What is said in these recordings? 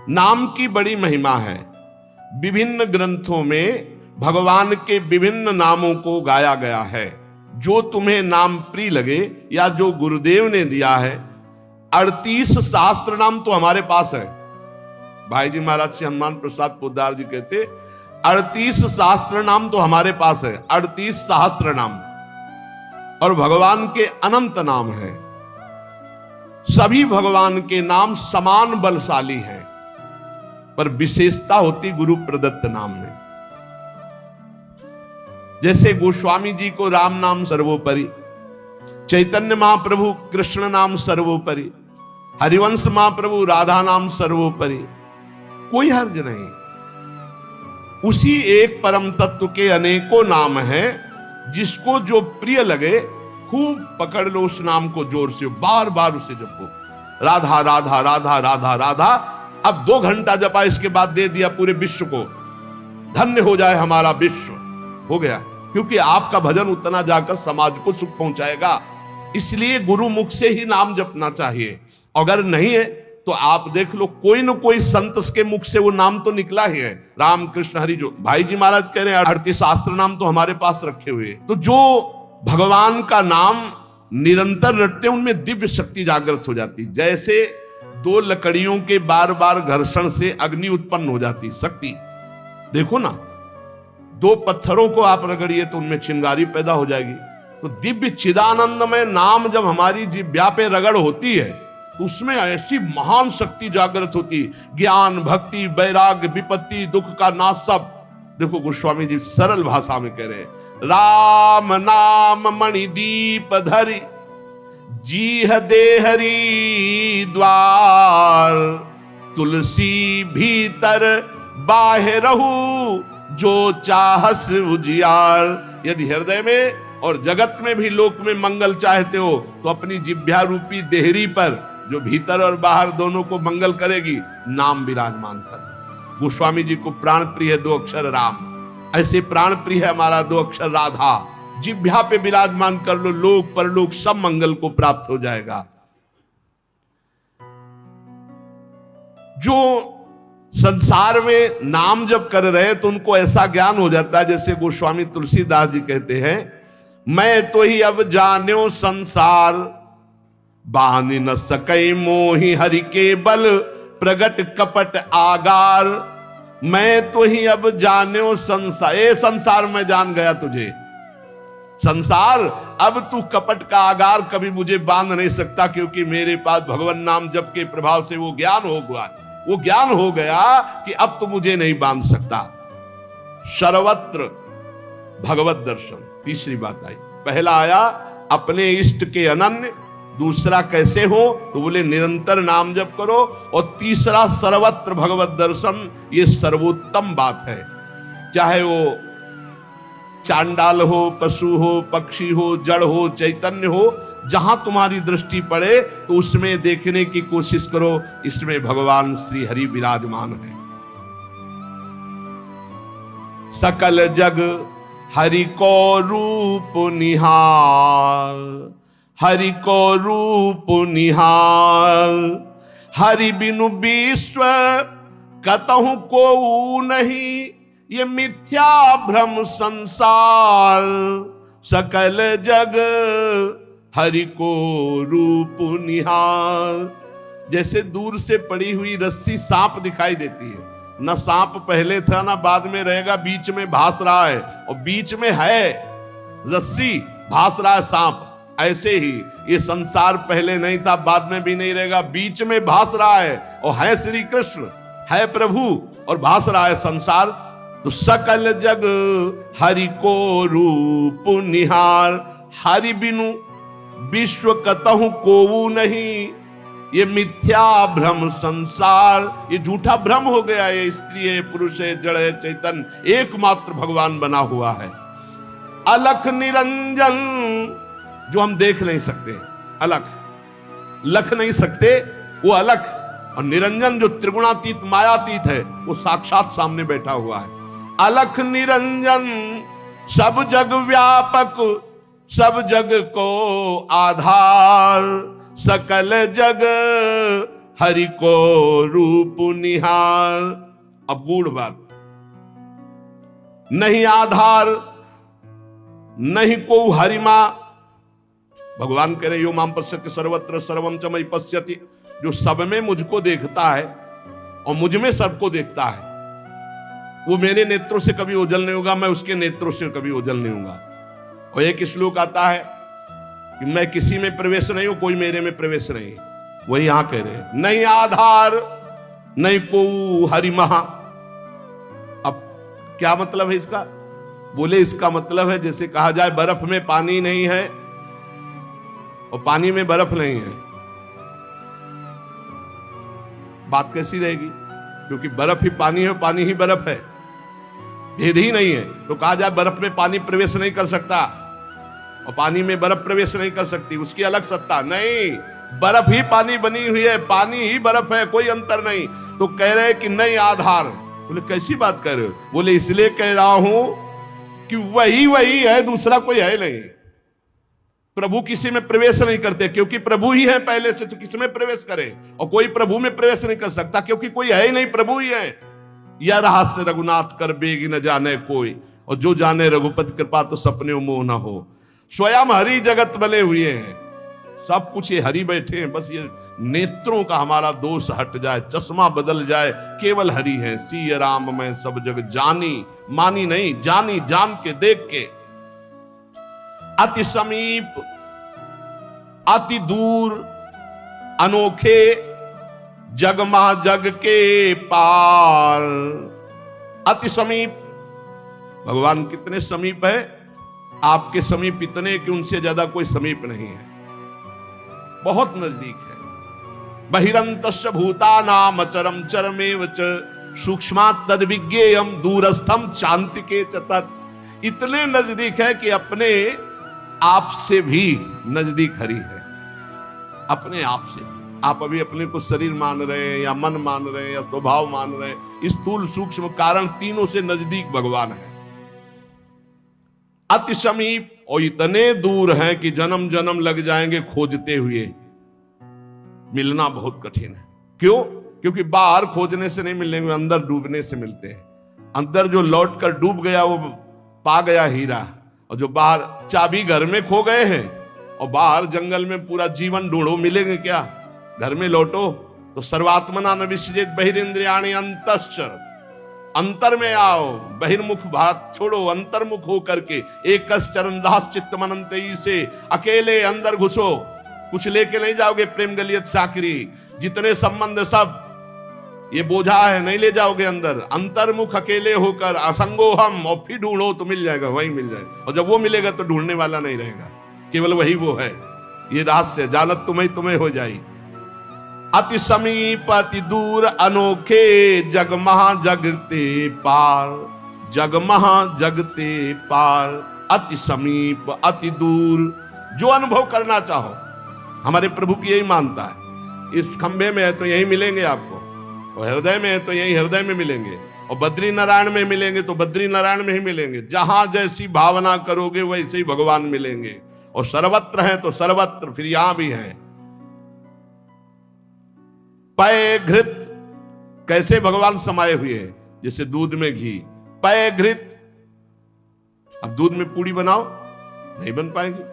नाम की बड़ी महिमा है। विभिन्न ग्रंथों में भगवान के विभिन्न नामों को गाया गया है। जो तुम्हें नाम प्रिय लगे या जो गुरुदेव ने दिया है। 38 शास्त्र नाम तो हमारे पास है। भाई जी महाराज श्री हनुमान प्रसाद पोद्दार जी कहते 38 शास्त्र नाम तो हमारे पास है। 38 सहस्त्र नाम और भगवान के अनंत नाम है। सभी भगवान के नाम समान बलशाली हैं, पर विशेषता होती गुरु प्रदत्त नाम में। जैसे गोस्वामी जी को राम नाम सर्वोपरि, चैतन्य महाप्रभु कृष्ण नाम सर्वोपरि, हरिवंश महाप्रभु राधा नाम सर्वोपरि, कोई हर्ज नहीं। उसी एक परम तत्व के अनेकों नाम हैं, जिसको जो प्रिय लगे खूब पकड़ लो उस नाम को, जोर से बार बार उसे जपो। राधा राधा राधा राधा राधा, अब 2 घंटा जपा, इसके बाद दे दिया पूरे विश्व को, धन्य हो जाए हमारा विश्व, हो गया। क्योंकि आपका भजन उतना जाकर समाज को सुख पहुंचाएगा। इसलिए गुरु मुख से ही नाम जपना चाहिए। अगर नहीं है तो आप देख लो, कोई न कोई संत के मुख से वो नाम तो निकला ही है। राम कृष्ण हरि, जो भाई जी महाराज कह रहे हैं 38 शास्त्र नाम तो हमारे पास रखे हुए। तो जो भगवान का नाम निरंतर रटते हैं, उनमें दिव्य शक्ति जागृत हो जाती। जैसे 2 लकड़ियों के बार बार घर्षण से अग्नि उत्पन्न हो जाती, शक्ति देखो ना। 2 पत्थरों को आप रगड़िए तो उनमें चिंगारी पैदा हो जाएगी। तो दिव्य चिदानंद में नाम जब हमारी जिह्वा पे रगड़ होती है, तो उसमें ऐसी महान शक्ति जागृत होती। ज्ञान भक्ति वैराग्य विपत्ति दुख का नाश सब। देखो गोस्वामी जी सरल भाषा में कह रहे हैं, राम नाम मणिदीप धरि जीह देहरी द्वार, तुलसी भीतर बाहरहु जो चाहस उजियार। यदि हृदय में और जगत में भी लोक में मंगल चाहते हो तो अपनी जिह्वा रूपी देहरी पर, जो भीतर और बाहर दोनों को मंगल करेगी, नाम विराजमान कर। गोस्वामी जी को प्राण प्रिय 2 अक्षर राम, ऐसे प्राण प्रिय है हमारा 2 अक्षर राधा। जिह्वा पे विराजमान कर लो, लोक परलोक सब मंगल को प्राप्त हो जाएगा। जो संसार में नाम जब कर रहे तो उनको ऐसा ज्ञान हो जाता है, जैसे गोस्वामी तुलसीदास जी कहते हैं, मैं तो ही अब जान्यो संसार, बांध न सकै मोहि हरि के बल, प्रगट कपट आगार। मैं तो ही अब जान्यो संसार, ए संसार मैं जान गया तुझे। संसार अब तू कपट का आगार कभी मुझे बांध नहीं सकता, क्योंकि मेरे पास भगवान नाम जप के प्रभाव से वो ज्ञान हो गया कि अब तो मुझे नहीं बांध सकता। सर्वत्र भगवत दर्शन, तीसरी बात आई। पहला आया अपने इष्ट के अनन्य, दूसरा कैसे हो तो बोले निरंतर नाम जप करो, और तीसरा सर्वत्र भगवत दर्शन। ये सर्वोत्तम बात है। चाहे वो चांडाल हो, पशु हो, पक्षी हो, जड़ हो, चैतन्य हो, जहां तुम्हारी दृष्टि पड़े तो उसमें देखने की कोशिश करो, इसमें भगवान श्री हरि विराजमान है। सकल जग हरि को रूप निहार, हरि को रूप निहार, हरि बिनु विश्व कतहु को नहीं, ये मिथ्या भ्रम संसार। सकल जग हरि को रूप निहार। जैसे दूर से पड़ी हुई रस्सी सांप दिखाई देती है, ना सांप पहले था ना बाद में रहेगा, बीच में भास रहा है, और बीच में है रस्सी, भास रहा है सांप। ऐसे ही ये संसार पहले नहीं था, बाद में भी नहीं रहेगा, बीच में भास रहा है, और है श्री कृष्ण, है प्रभु, और भास रहा है संसार। तो सकल जग हरि को रूप निहार, हरि बिनु विश्व कतहु कोऊ नहीं, ये मिथ्या भ्रम संसार। ये झूठा भ्रम हो गया, ये स्त्री है, पुरुष है, जड़ है, चैतन, एकमात्र भगवान बना हुआ है। अलख निरंजन, जो हम देख नहीं सकते, अलख लख नहीं सकते, वो अलख, और निरंजन जो त्रिगुणातीत मायातीत है, वो साक्षात सामने बैठा हुआ है। अलख निरंजन सब जग व्यापक, सब जग को आधार, सकल जग हरि को रूप निहार। अब गूढ़ बात, नहीं आधार नहीं को हरिमा। भगवान कह रहे यो माम पश्यति सर्वत्र सर्वम च मयि पश्यति, जो सब में मुझको देखता है और मुझ में सबको देखता है, वो मेरे नेत्रों से कभी ओझल नहीं होगा, मैं उसके नेत्रों से कभी ओझल नहीं होगा। और एक श्लोक आता है कि मैं किसी में प्रवेश नहीं हूं, कोई मेरे में प्रवेश नहीं। वही यहां कह रहे हैं, नहीं आधार नहीं को हरि महा। अब क्या मतलब है इसका? बोले इसका मतलब है जैसे कहा जाए बर्फ में पानी नहीं है और पानी में बर्फ नहीं है, बात कैसी रहेगी? क्योंकि बर्फ ही पानी है, पानी ही बर्फ है, भेद ही नहीं है। तो कहा जाए बर्फ में पानी प्रवेश नहीं कर सकता और पानी में बर्फ प्रवेश नहीं कर सकती, उसकी अलग सत्ता नहीं। बर्फ ही पानी बनी हुई है, पानी ही बर्फ है, कोई अंतर नहीं। तो कह रहे कि नहीं आधार। बोले कैसी बात कर रहे हो? बोले इसलिए कह रहा हूं कि वही है, दूसरा कोई है नहीं। प्रभु किसी में प्रवेश नहीं करते क्योंकि प्रभु ही है पहले से, तो किसी में प्रवेश करे? और कोई प्रभु में प्रवेश नहीं कर सकता क्योंकि कोई है ही नहीं, प्रभु ही है। यह रहस्य रघुनाथ कर बेगी न जाने कोई, और जो जाने रघुपति कृपा तो सपने मोह न हो। स्वयं हरि जगत बने हुए हैं, सब कुछ ये हरि बैठे हैं। बस ये नेत्रों का हमारा दोष हट जाए, चश्मा बदल जाए, केवल हरि है। सिय राम मैं सब जग जानी, मानी नहीं जानी, जान के देख के। अति समीप अति दूर अनोखे, जगमा जग के पार। अति समीप, भगवान कितने समीप है? आपके समीप इतने कि उनसे ज्यादा कोई समीप नहीं है, बहुत नजदीक है। बहिरंतस्य भूतानाम अचरम चरमेव च सूक्ष्मात् तद्विज्ञेयम दूरस्थम चान्तिके च तत्। इतने नजदीक है कि अपने आप से भी नजदीक हरि है, अपने आप से। आप अभी अपने को शरीर मान रहे हैं या मन मान रहे हैं या स्वभाव मान रहे हैं, स्थूल सूक्ष्म कारण तीनों से नजदीक भगवान है। अति समीप, और इतने दूर हैं कि जन्म जन्म लग जाएंगे खोजते हुए, मिलना बहुत कठिन है। क्यों? क्योंकि बाहर खोजने से नहीं मिलेंगे, अंदर डूबने से मिलते हैं। अंदर जो लौट कर डूब गया वो पा गया हीरा, और जो बाहर चाबी घर में खो गए हैं और बाहर जंगल में पूरा जीवन ढूंढो, मिलेंगे क्या? घर में लौटो तो सर्वात्मना न विसृजेत बहिरिंद्रियाणि अंतश्चर। अंतर में आओ, बहिर्मुख बात छोड़ो, अंतर्मुख हो करके एक चरणदास चित्त मनंतई से अकेले अंदर घुसो। कुछ लेके नहीं जाओगे प्रेम गलियत साकरी, जितने संबंध सब ये बोझा है, नहीं ले जाओगे अंदर। अंतर्मुख अकेले होकर असंगो हम, और फिर ढूंढो तो मिल जाएगा, वही मिल जाएगा। और जब वो मिलेगा तो ढूंढने वाला नहीं रहेगा, केवल वही वो है। ये रहस्य जानत तुम्हें हो जाई। अति समीप अति दूर अनोखे, जगमहा जगते पार। जगमहा जगते पार, अति समीप अति दूर। जो अनुभव करना चाहो, हमारे प्रभु की यही मानता है। इस खंभे में है तो यही मिलेंगे आपको, और हृदय में है तो यही हृदय में मिलेंगे, और बद्री नारायण में मिलेंगे तो बद्री नारायण में ही मिलेंगे। जहां जैसी भावना करोगे वैसे ही भगवान मिलेंगे। और सर्वत्र है तो सर्वत्र फिर यहां भी है। पय घृत, कैसे भगवान समाये हुए हैं? जैसे दूध में घी। पय घृत, अब दूध में पूड़ी बनाओ, नहीं बन पाएगी।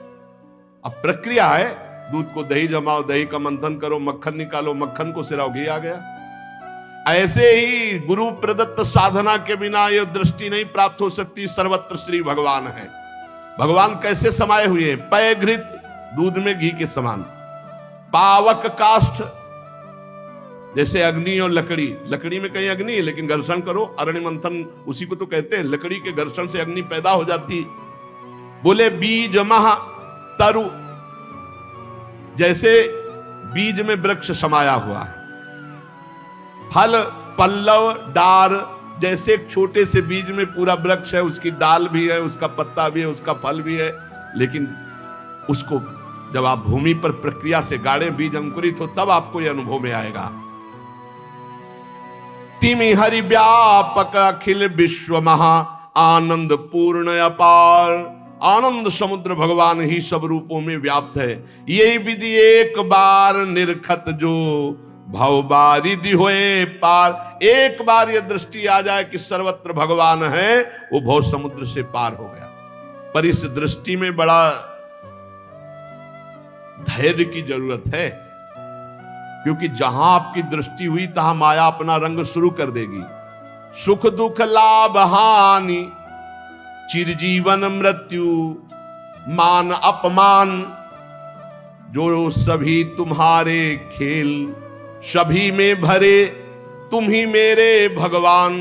अब प्रक्रिया है, दूध को दही जमाओ, दही का मंथन करो, मक्खन निकालो, मक्खन को सिराओ, घी आ गया। ऐसे ही गुरु प्रदत्त साधना के बिना यह दृष्टि नहीं प्राप्त हो सकती। सर्वत्र श्री भगवान है। भगवान कैसे समाये हुए हैं? पय घृत, दूध में घी के समान। पावक काष्ठ, जैसे अग्नि और लकड़ी। लकड़ी में कहीं अग्नि है लेकिन घर्षण करो, अरण्य मंथन उसी को तो कहते हैं। लकड़ी के घर्षण से अग्नि पैदा हो जाती। बोले बीज महा तरु, जैसे बीज में वृक्ष समाया हुआ है। फल पल्लव डार, जैसे एक छोटे से बीज में पूरा वृक्ष है, उसकी डाल भी है, उसका पत्ता भी है, उसका फल भी है। लेकिन उसको जब आप भूमि पर प्रक्रिया से गाड़े, बीज अंकुरित हो, तब आपको यह अनुभव में आएगा। तिमि हरि व्यापक अखिल विश्व महा, आनंद पूर्ण अपार। आनंद समुद्र भगवान ही सब रूपों में व्याप्त है। यही विधि एक बार निरखत जो, भव बारिधि होए पार। एक बार यह दृष्टि आ जाए कि सर्वत्र भगवान है, वो भव समुद्र से पार हो गया। पर इस दृष्टि में बड़ा धैर्य की जरूरत है, क्योंकि जहां आपकी दृष्टि हुई तहां माया अपना रंग शुरू कर देगी। सुख दुख लाभ हानि, चिरजीवन मृत्यु, मान अपमान, जो सभी तुम्हारे खेल, सभी में भरे तुम ही मेरे भगवान,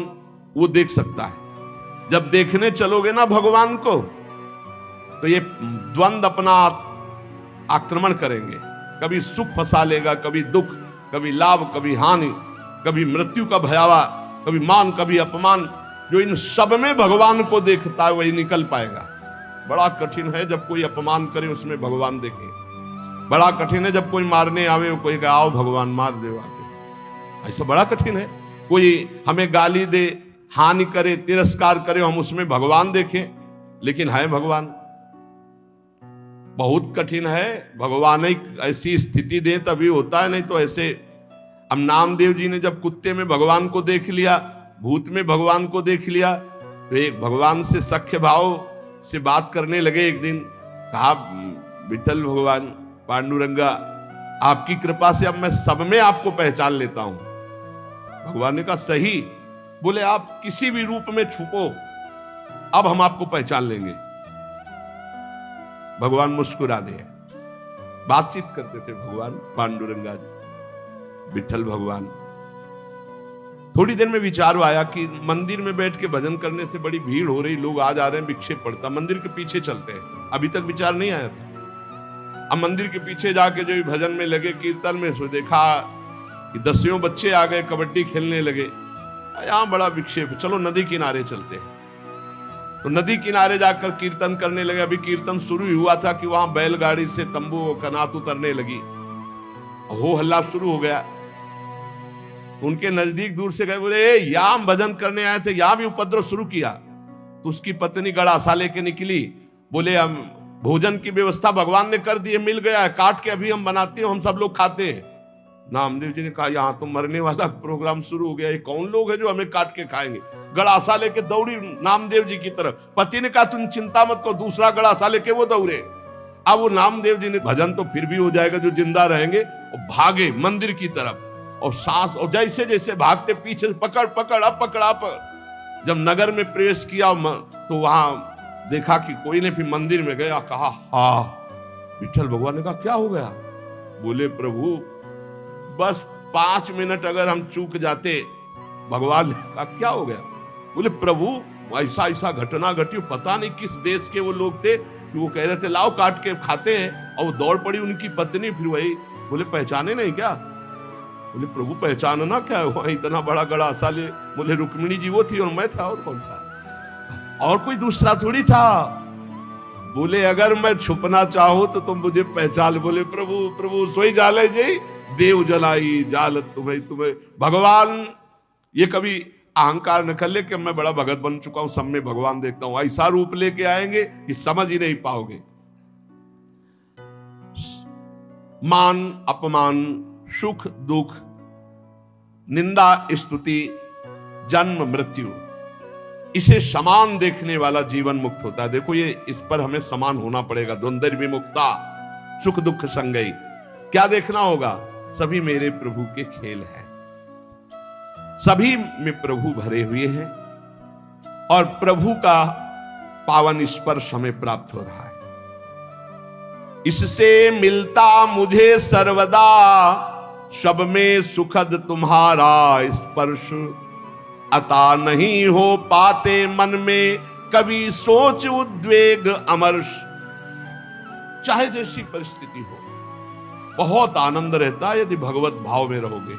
वो देख सकता है। जब देखने चलोगे ना भगवान को, तो ये द्वंद अपना आक्रमण करेंगे। कभी सुख फंसा लेगा, कभी दुख, कभी लाभ, कभी हानि, कभी मृत्यु का भयावा, कभी मान, कभी अपमान। जो इन सब में भगवान को देखता है वही निकल पाएगा। बड़ा कठिन है जब कोई अपमान करे उसमें भगवान देखे। बड़ा कठिन है जब कोई मारने आवे, कोई कहे आओ भगवान मार दे आके। ऐसा बड़ा कठिन है। कोई हमें गाली दे, हानि करे, तिरस्कार करे, हम उसमें भगवान देखें, लेकिन है भगवान। बहुत कठिन है। भगवान एक ऐसी स्थिति दे तभी होता है, नहीं तो ऐसे। अब नामदेव जी ने जब कुत्ते में भगवान को देख लिया, भूत में भगवान को देख लिया, तो एक भगवान से सख्य भाव से बात करने लगे। एक दिन कहा, विठल भगवान पांडुरंगा, आपकी कृपा से अब मैं सब में आपको पहचान लेता हूं। भगवान ने कहा सही। बोले आप किसी भी रूप में छुपो, अब हम आपको पहचान लेंगे। भगवान मुस्कुरा दे। बातचीत करते थे भगवान पांडुरंगा जी, विठल भगवान। थोड़ी देर में विचार आया कि मंदिर में बैठ के भजन करने से बड़ी भीड़ हो रही, लोग आ जा रहे हैं, विक्षेप पड़ता, मंदिर के पीछे चलते हैं। अभी तक विचार नहीं आया था। अब मंदिर के पीछे जाके जो भजन में लगे, कीर्तन में, सो देखा कि 10 बच्चे आ गए, कबड्डी खेलने लगे। यहां बड़ा विक्षेप, चलो नदी किनारे चलते हैं। तो नदी किनारे जाकर कीर्तन करने लगे। अभी कीर्तन शुरू हुआ था कि वहां बैलगाड़ी से तंबू कनात उतरने लगी, हो हल्ला शुरू हो गया। उनके नजदीक दूर से गए, बोले यहां हम भजन करने आए थे, यहां भी उपद्रव शुरू किया। तो उसकी पत्नी गड़ासा लेके निकली। बोले हम भोजन की व्यवस्था भगवान ने कर दी है, मिल गया है, काट के अभी हम बनाते हैं, हम सब लोग खाते हैं। नामदेव जी ने कहा यहां तो मरने वाला प्रोग्राम शुरू हो गया, ये कौन लोग हैं जो हमें काट के खाएंगे। गड़ासा लेके दौड़ी नामदेव जी की तरफ। पति ने कहा तुम चिंता मत करो, दूसरा गड़ासा लेके वो दौड़े। अब वो नामदेव जी ने, भजन तो फिर भी हो जाएगा जो जिंदा रहेंगे, और भागे मंदिर की तरफ। और सांस, और जैसे जैसे भागते पीछे पकड़ पकड़ अब पकड़ा। जब नगर में प्रवेश किया तो वहां देखा कि कोई ने, फिर मंदिर में गया, कहा हाँ। विठल भगवान ने कहा क्या हो गया। बोले प्रभु बस 5 मिनट अगर हम चूक जाते। भगवान ने कहा क्या हो गया। बोले प्रभु ऐसा ऐसा घटना घटी, पता नहीं किस देश के वो लोग थे, कि वो कह रहे थे लाओ काट के खाते हैं, और वो दौड़ पड़ी उनकी पत्नी। फिर वही बोले पहचाने नहीं क्या। बोले प्रभु पहचानना क्या है, वहां इतना बड़ा गड़ासा ले। बोले रुक्मिणी जी वो थी और मैं था, और कौन था, और कोई दूसरा थोड़ी था। बोले अगर मैं छुपना चाहूं तो तुम मुझे पहचान। बोले प्रभु प्रभु सोई जाले जी देव जलाई जालत तुम्हें। भगवान ये कभी अहंकार न कर ले कि मैं बड़ा भगत बन चुका हूं, सब में भगवान देखता हूं। ऐसा रूप लेके आएंगे कि समझ ही नहीं पाओगे। मान अपमान, सुख दुख, निंदा स्तुति, जन्म मृत्यु, इसे समान देखने वाला जीवन मुक्त होता है। देखो ये, इस पर हमें समान होना पड़ेगा। द्वंद्व विमुक्ता, सुख दुख संगई। क्या देखना होगा, सभी मेरे प्रभु के खेल हैं, सभी में प्रभु भरे हुए हैं, और प्रभु का पावन स्पर्श हमें प्राप्त हो रहा है। इससे मिलता मुझे सर्वदा, सब में सुखद तुम्हारा स्पर्श। अता नहीं हो पाते मन में कभी सोच उद्वेग अमर्ष। चाहे जैसी परिस्थिति हो, बहुत आनंद रहता है यदि भगवत भाव में रहोगे।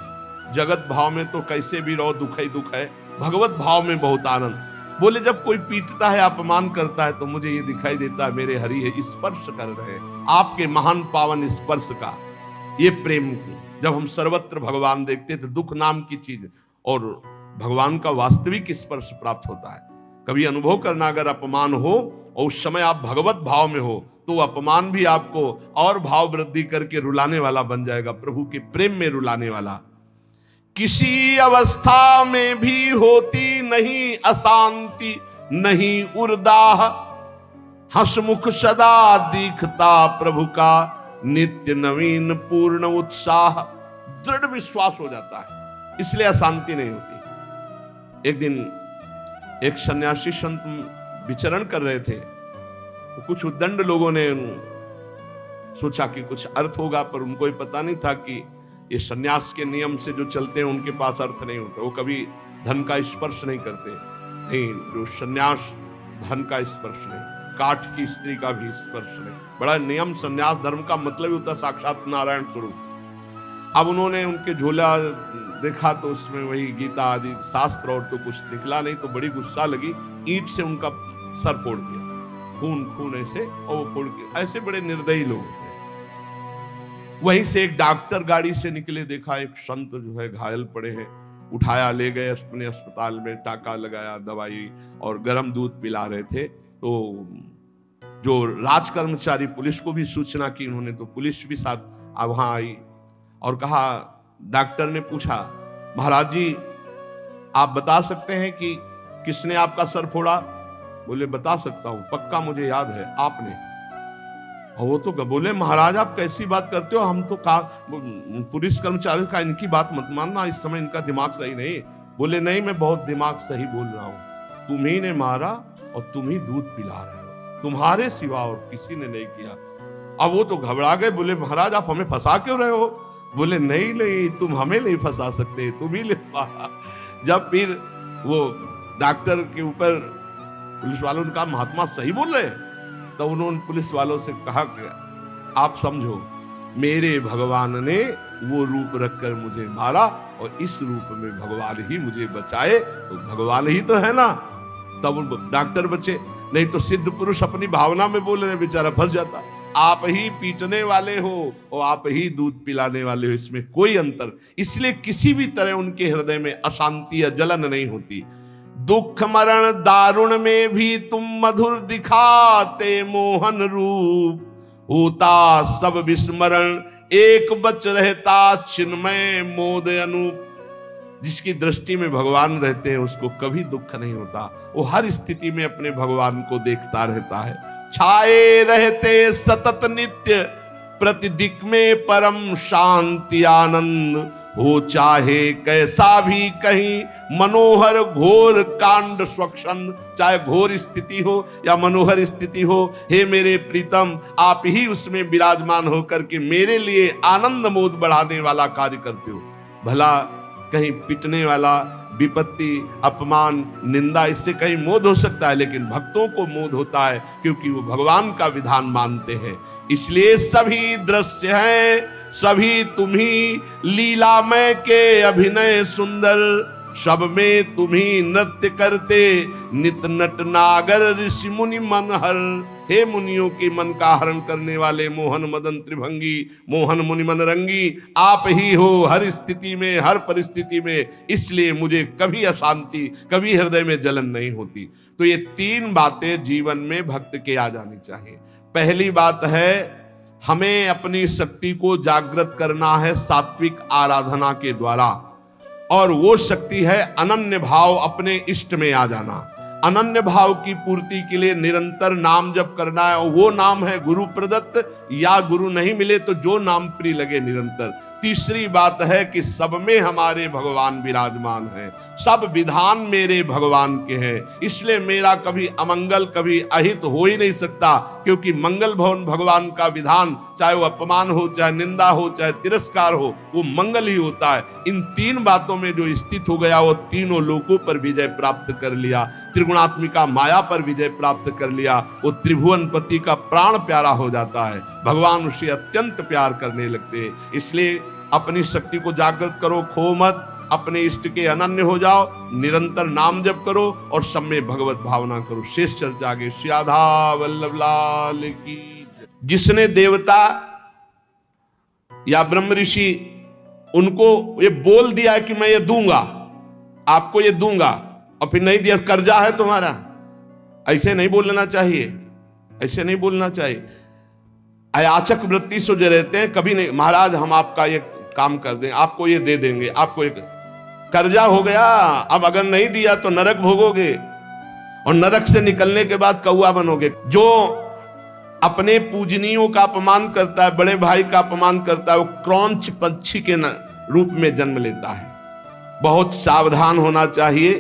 जगत भाव में तो कैसे भी रहो, दुख ही दुख है। भगवत भाव में बहुत आनंद। बोले जब कोई पीटता है, अपमान करता है, तो मुझे ये दिखाई देता है मेरे हरि है स्पर्श कर रहे, आपके महान पावन स्पर्श का ये प्रेम। जब हम सर्वत्र भगवान देखते थे, दुख नाम की चीज और भगवान का वास्तविक स्पर्श प्राप्त होता है। कभी अनुभव करना, अगर अपमान हो और उस समय आप भगवत भाव में हो, तो अपमान भी आपको और भाव वृद्धि करके रुलाने वाला बन जाएगा, प्रभु के प्रेम में रुलाने वाला। किसी अवस्था में भी होती नहीं अशांति, नहीं उर्दाह, हंसमुख सदा दिखता प्रभु का, नित्य नवीन पूर्ण उत्साह। दृढ़ विश्वास हो जाता है, इसलिए अशांति नहीं होती। एक दिन एक सन्यासी संत विचरण कर रहे थे, तो कुछ उद्दंड लोगों ने सोचा कि कुछ अर्थ होगा, पर उनको ये पता नहीं था कि ये सन्यास के नियम से जो चलते हैं उनके पास अर्थ नहीं होता। वो कभी धन का स्पर्श नहीं करते। नहीं, जो सन्यास धन का स्पर्श नहीं, काठ की स्त्री का भी स्पर्श नहीं। बड़ा नियम, सन्यास धर्म का मतलब ही होता साक्षात नारायण स्वरूप। अब उन्होंने उनके झोला देखा तो उसमें वही गीता आदि शास्त्र और तो कुछ निकला नहीं, तो बड़ी गुस्सा लगी, ईंट से उनका सर फोड़ दिया, खून खून ऐसे, और वो फोड़ के। ऐसे बड़े निर्दयी लोग होते हैं। वहीं से एक डॉक्टर गाड़ी से निकले, देखा एक संत जो है घायल पड़े हैं, उठाया ले गए अपने अस्पताल में, टाका लगाया, दवाई और गर्म दूध पिला रहे थे। तो जो राज कर्मचारी पुलिस को भी सूचना की उन्होंने, तो पुलिस भी साथ वहां आई और कहा, डॉक्टर ने पूछा, महाराज जी आप बता सकते हैं कि किसने आपका सर फोड़ा? बोले बता सकता हूं, पक्का मुझे याद है, आपने। और वो तो बोले, महाराज आप कैसी बात करते हो, हम तो पुलिस कर्मचारी का इनकी बात मत मानना, इस समय इनका दिमाग सही नहीं। बोले नहीं, मैं बहुत दिमाग सही बोल रहा हूं, तुम्ही ने मारा और तुम ही दूध पिला रहे हो, तुम्हारे सिवा और किसी ने नहीं किया। अब वो तो घबरा गए, बोले महाराज आप हमें फंसा क्यों रहे हो? बोले नहीं नहीं, तुम हमें नहीं फंसा सकते, तुम ही ले पाया। जब फिर वो डॉक्टर के ऊपर पुलिस वालों ने कहा, महात्मा सही बोल रहे हैं, तो उन्होंने पुलिस वालों से कहा कि आप समझो, मेरे भगवान ने वो रूप रखकर मुझे मारा और इस रूप में भगवान ही मुझे बचाए, तो भगवान ही तो है ना। तब डॉक्टर बचे, नहीं तो सिद्ध पुरुष अपनी भावना में बोल रहे, बेचारा फंस जाता। आप ही पीटने वाले हो और आप ही दूध पिलाने वाले हो, इसमें कोई अंतर। इसलिए किसी भी तरह उनके हृदय में अशांति या जलन नहीं होती। दुख मरण दारुण में भी तुम मधुर दिखाते मोहन रूप, होता सब विस्मरण एक बच रहता चिन्मय मोद अनूप। जिसकी दृष्टि में भगवान रहते हैं उसको कभी दुख नहीं होता, वो हर स्थिति में अपने भगवान को देखता रहता है। छाए रहते सतत नित्य प्रतिदिक में परम शांति आनंद, हो चाहे कैसा भी कहीं मनोहर घोर कांड स्वच्छंद। चाहे घोर स्थिति हो या मनोहर स्थिति हो, हे मेरे प्रीतम आप ही उसमें विराजमान होकर के मेरे लिए आनंद मोद बढ़ाने वाला कार्य करते हो। भला कहीं पिटने वाला, विपत्ति, अपमान, निंदा, इससे कहीं मोद हो सकता है, लेकिन भक्तों को मोद होता है क्योंकि वो भगवान का विधान मानते हैं। इसलिए सभी दृश्य हैं, सभी तुम्ही लीलामय के अभिनय सुंदर, सब में तुम्ही नृत्य करते नित नट नागर ऋषि मुनि मन हर। हे मुनियों के मन का हरण करने वाले मोहन मदन त्रिभंगी, मोहन मुनि मन रंगी, आप ही हो हर स्थिति में, हर परिस्थिति में। इसलिए मुझे कभी अशांति, कभी हृदय में जलन नहीं होती। तो ये तीन बातें जीवन में भक्त के आ जानी चाहिए। पहली बात है, हमें अपनी शक्ति को जागृत करना है सात्विक आराधना के द्वारा, और वो शक्ति है अनन्य भाव, अपने इष्ट में आ जाना। अनन्य भाव की पूर्ति के लिए निरंतर नाम जप करना है, और वो नाम है गुरु प्रदत्त, या गुरु नहीं मिले तो जो नाम प्रिय लगे निरंतर। तीसरी बात है कि सब में हमारे भगवान विराजमान हैं, सब विधान मेरे भगवान के हैं, इसलिए मेरा कभी अमंगल, कभी अहित हो ही नहीं सकता, क्योंकि मंगल भवन भगवान का विधान, चाहे वो अपमान हो, चाहे निंदा हो, चाहे तिरस्कार हो, वो मंगल ही होता है। इन तीन बातों में जो स्थित हो गया, वो तीनों लोकों पर विजय प्राप्त कर लिया, त्रिगुणात्मिका माया पर विजय प्राप्त कर लिया, वो त्रिभुवनपति का प्राण प्यारा हो जाता है, भगवान उसे अत्यंत प्यार करने लगते हैं। इसलिए अपनी शक्ति को जागृत करो, खो मत, अपने इष्ट के अनन्य हो जाओ, निरंतर नाम जप करो और सब में भगवत भावना करो। शेष चर्चा आगे। श्री राधा वल्लभ लाल की। जिसने देवता या ब्रह्म ऋषि उनको ये बोल दिया कि मैं ये दूंगा, आपको ये दूंगा, और फिर नहीं दिया, कर्जा है तुम्हारा, ऐसे नहीं बोलना चाहिए, ऐसे नहीं बोलना चाहिए। अयाचक वृत्ति से जो रहते हैं, कभी नहीं, महाराज हम आपका ये काम कर दें, आपको ये दे देंगे, आपको एक, कर्जा हो गया, अब अगर नहीं दिया तो नरक भोगोगे और नरक से निकलने के बाद कौआ बनोगे। जो अपने पूजनीयों का अपमान करता है, बड़े भाई का अपमान करता है, वो क्रौंच पक्षी के रूप में जन्म लेता है। बहुत सावधान होना चाहिए।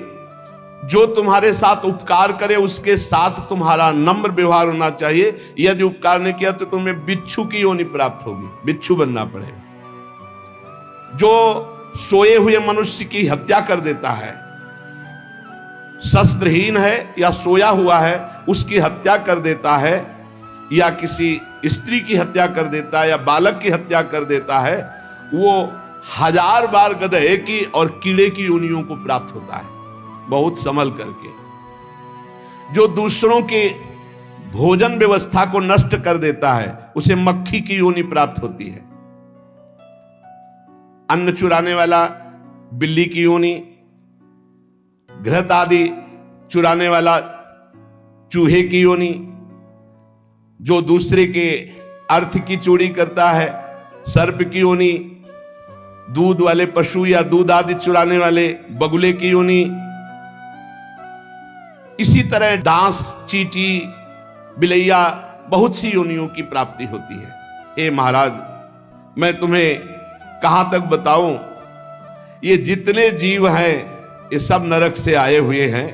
जो तुम्हारे साथ उपकार करे उसके साथ तुम्हारा नम्र व्यवहार होना चाहिए। यदि उपकार नहीं किया तो तुम्हें बिच्छू की योनि प्राप्त होगी, बिच्छू बनना पड़ेगा। जो सोए हुए मनुष्य की हत्या कर देता है, शस्त्रहीन है या सोया हुआ है, उसकी हत्या कर देता है, या किसी स्त्री की हत्या कर देता है, या बालक की हत्या कर देता है, वो 1000 बार गधे की और कीड़े की योनियों को प्राप्त होता है। बहुत संभल करके। जो दूसरों के भोजन व्यवस्था को नष्ट कर देता है, उसे मक्खी की योनि प्राप्त होती है। अन्न चुराने वाला बिल्ली की योनि, घृत आदि चुराने वाला चूहे की योनि, जो दूसरे के अर्थ की चोरी करता है सर्प की योनि, दूध वाले पशु या दूध आदि चुराने वाले बगुले की योनि। इसी तरह डांस, चींटी, बिलैया, बहुत सी योनियों की प्राप्ति होती है। हे महाराज, मैं तुम्हें कहां तक बताऊं, ये जितने जीव हैं ये सब नरक से आए हुए हैं।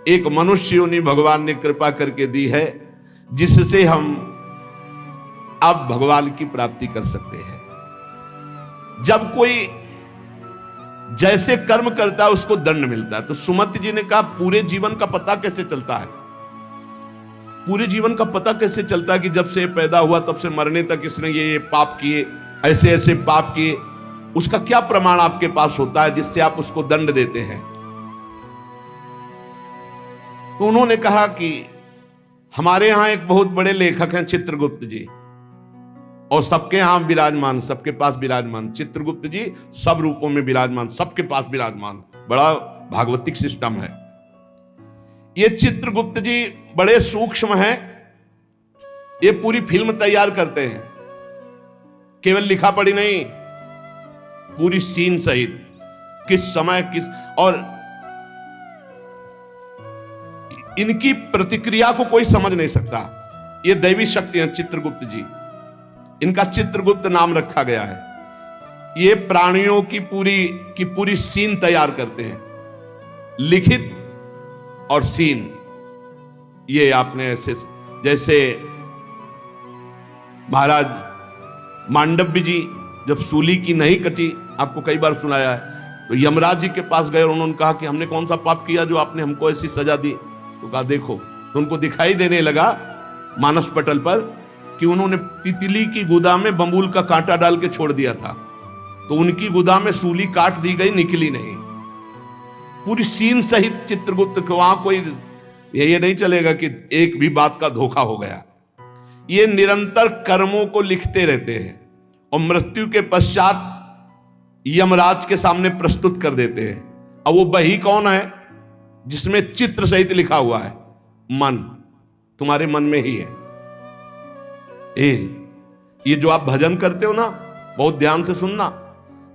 एक मनुष्य योनि भगवान ने कृपा करके दी है, जिससे हम अब भगवान की प्राप्ति कर सकते हैं। जब कोई जैसे कर्म करता है उसको दंड मिलता है। तो सुमति जी ने कहा, पूरे जीवन का पता कैसे चलता है? पूरे जीवन का पता कैसे चलता है कि जब से पैदा हुआ तब से मरने तक इसने ये पाप किए, ऐसे ऐसे पाप किए? उसका क्या प्रमाण आपके पास होता है जिससे आप उसको दंड देते हैं? तो उन्होंने कहा कि हमारे यहां एक बहुत बड़े लेखक हैं चित्रगुप्त जी, और सबके यहां विराजमान, सबके पास विराजमान। चित्रगुप्त जी सब रूपों में विराजमान, सबके पास विराजमान। बड़ा भागवतिक सिस्टम है। ये चित्रगुप्त जी बड़े सूक्ष्म हैं। ये पूरी फिल्म तैयार करते हैं, केवल लिखा पढ़ी नहीं, पूरी सीन सहित, किस समय किस, और इनकी प्रतिक्रिया को कोई समझ नहीं सकता। ये दैवी शक्ति है चित्रगुप्त जी। इनका चित्रगुप्त नाम रखा गया है। ये प्राणियों की पूरी सीन तैयार करते हैं, लिखित और सीन। ये आपने ऐसे, जैसे महाराज मांडव्य जी जब सूली की नहीं कटी, आपको कई बार सुनाया है, तो यमराज जी के पास गए और उन्होंने कहा कि हमने कौन सा पाप किया जो आपने हमको ऐसी सजा दी? तो कहा देखो, तो उनको दिखाई देने लगा मानस पटल पर कि उन्होंने तितली की गुदा में बबूल का कांटा डाल के छोड़ दिया था, तो उनकी गुदा में सूली काट दी गई, निकली नहीं। पूरी सीन सहित चित्रगुप्त को, वहां कोई ये नहीं चलेगा कि एक भी बात का धोखा हो गया। ये निरंतर कर्मों को लिखते रहते हैं और मृत्यु के पश्चात यमराज के सामने प्रस्तुत कर देते हैं। अब वो बही कौन है? जिसमें चित्र सहित लिखा हुआ है, मन, तुम्हारे मन में ही है। ये जो आप भजन करते हो ना, बहुत ध्यान से सुनना,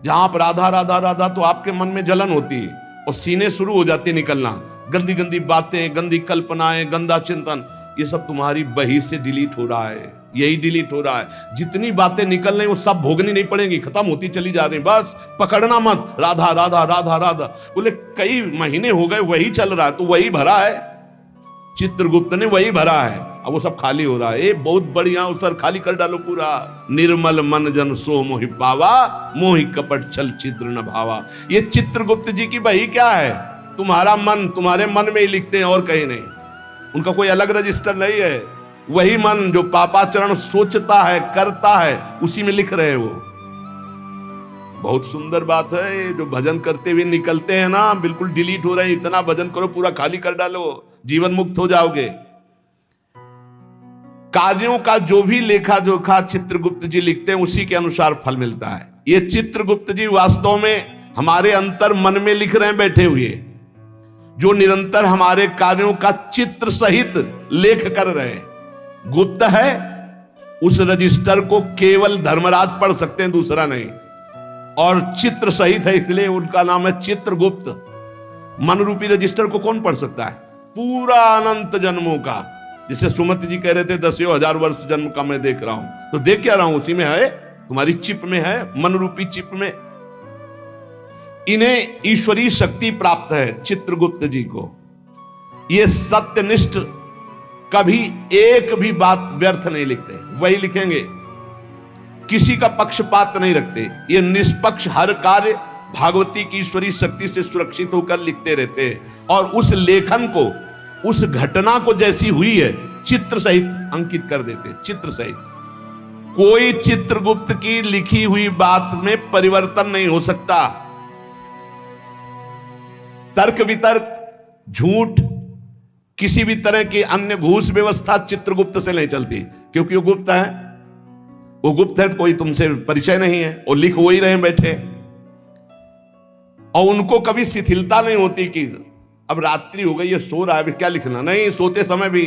जहां आप राधा राधा राधा, तो आपके मन में जलन होती है और सीने शुरू हो जाती निकलना, गंदी गंदी बातें, गंदी कल्पनाएं, गंदा चिंतन, ये सब तुम्हारी बही से डिलीट हो रहा है। यही डिलीट हो रहा है। जितनी बातें निकल रही वो सब भोगनी नहीं पड़ेंगी, खत्म होती चली जा रही। बस पकड़ना मत, राधा राधा राधा राधा। बोले कई महीने हो गए वही चल रहा है, तो वही भरा है, चित्रगुप्त ने वही भरा है। अब वो सब खाली हो रहा है। बहुत बढ़िया, सर खाली कर डालो पूरा। निर्मल मन जन सो मोहि पावा, मोहि कपट छल छिद्र न भावा। ये चित्रगुप्त जी की बही क्या है? तुम्हारा मन, तुम्हारे मन में ही लिखते हैं और कहीं नहीं। उनका कोई अलग रजिस्टर नहीं है। वही मन जो पापाचरण सोचता है, करता है, उसी में लिख रहे हैं वो। बहुत सुंदर बात है। जो भजन करते हुए निकलते हैं ना, बिल्कुल डिलीट हो रहे हैं। इतना भजन करो, पूरा खाली कर डालो, जीवन मुक्त हो जाओगे। कार्यों का जो भी लेखा जोखा चित्रगुप्त जी लिखते हैं, उसी के अनुसार फल मिलता है। ये चित्रगुप्त जी वास्तव में हमारे अंतर मन में लिख रहे हैं बैठे हुए, जो निरंतर हमारे कार्यों का चित्र सहित लेख कर रहे हैं। गुप्त है, उस रजिस्टर को केवल धर्मराज पढ़ सकते हैं, दूसरा नहीं। और चित्र सहित है, इसलिए उनका नाम है चित्रगुप्त। मन रूपी रजिस्टर को कौन पढ़ सकता है? पूरा अनंत जन्मों का, जिसे सुमति जी कह रहे थे 10,000 वर्ष जन्म का मैं देख रहा हूं, तो देख क्या रहा हूं? उसी में है, तुम्हारी चिप में है, मन रूपी चिप में। इन्हें ईश्वरीय शक्ति प्राप्त है चित्रगुप्त जी को। ये सत्यनिष्ठ, कभी एक भी बात व्यर्थ नहीं लिखते, वही लिखेंगे, किसी का पक्षपात नहीं रखते। ये निष्पक्ष हर कार्य भागवती की ईश्वरीय शक्ति से सुरक्षित होकर लिखते रहते हैं, और उस लेखन को, उस घटना को जैसी हुई है चित्र सहित अंकित कर देते, चित्र सहित। कोई चित्रगुप्त की लिखी हुई बात में परिवर्तन नहीं हो सकता। तर्क वितर्क, झूठ, किसी भी तरह की अन्य घूस व्यवस्था चित्रगुप्त से नहीं चलती, क्योंकि वो गुप्त है। वो गुप्त है तो कोई तुमसे परिचय नहीं है, वो लिख वो ही रहे बैठे, और उनको कभी शिथिलता नहीं होती कि अब रात्रि हो गई, ये सो रहा है, क्या लिखना? नहीं, सोते समय भी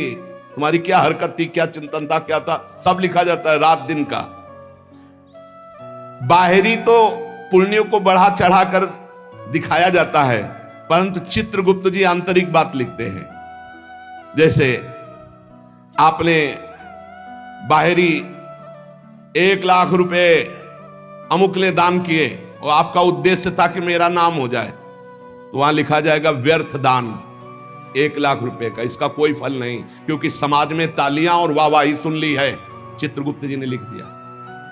तुम्हारी क्या हरकत थी, क्या चिंतन था, क्या था, सब लिखा जाता है, रात दिन का। बाहरी तो पुण्यों को बढ़ा चढ़ा कर दिखाया जाता है, परंतु चित्रगुप्त जी आंतरिक बात लिखते हैं। जैसे आपने बाहरी 1,00,000 रुपए अमुक ने दान किए और आपका उद्देश्य था कि मेरा नाम हो जाए, तो वहां लिखा जाएगा व्यर्थ दान 1,00,000 रुपए का, इसका कोई फल नहीं, क्योंकि समाज में तालियां और वाहवाही सुन ली है, चित्रगुप्त जी ने लिख दिया,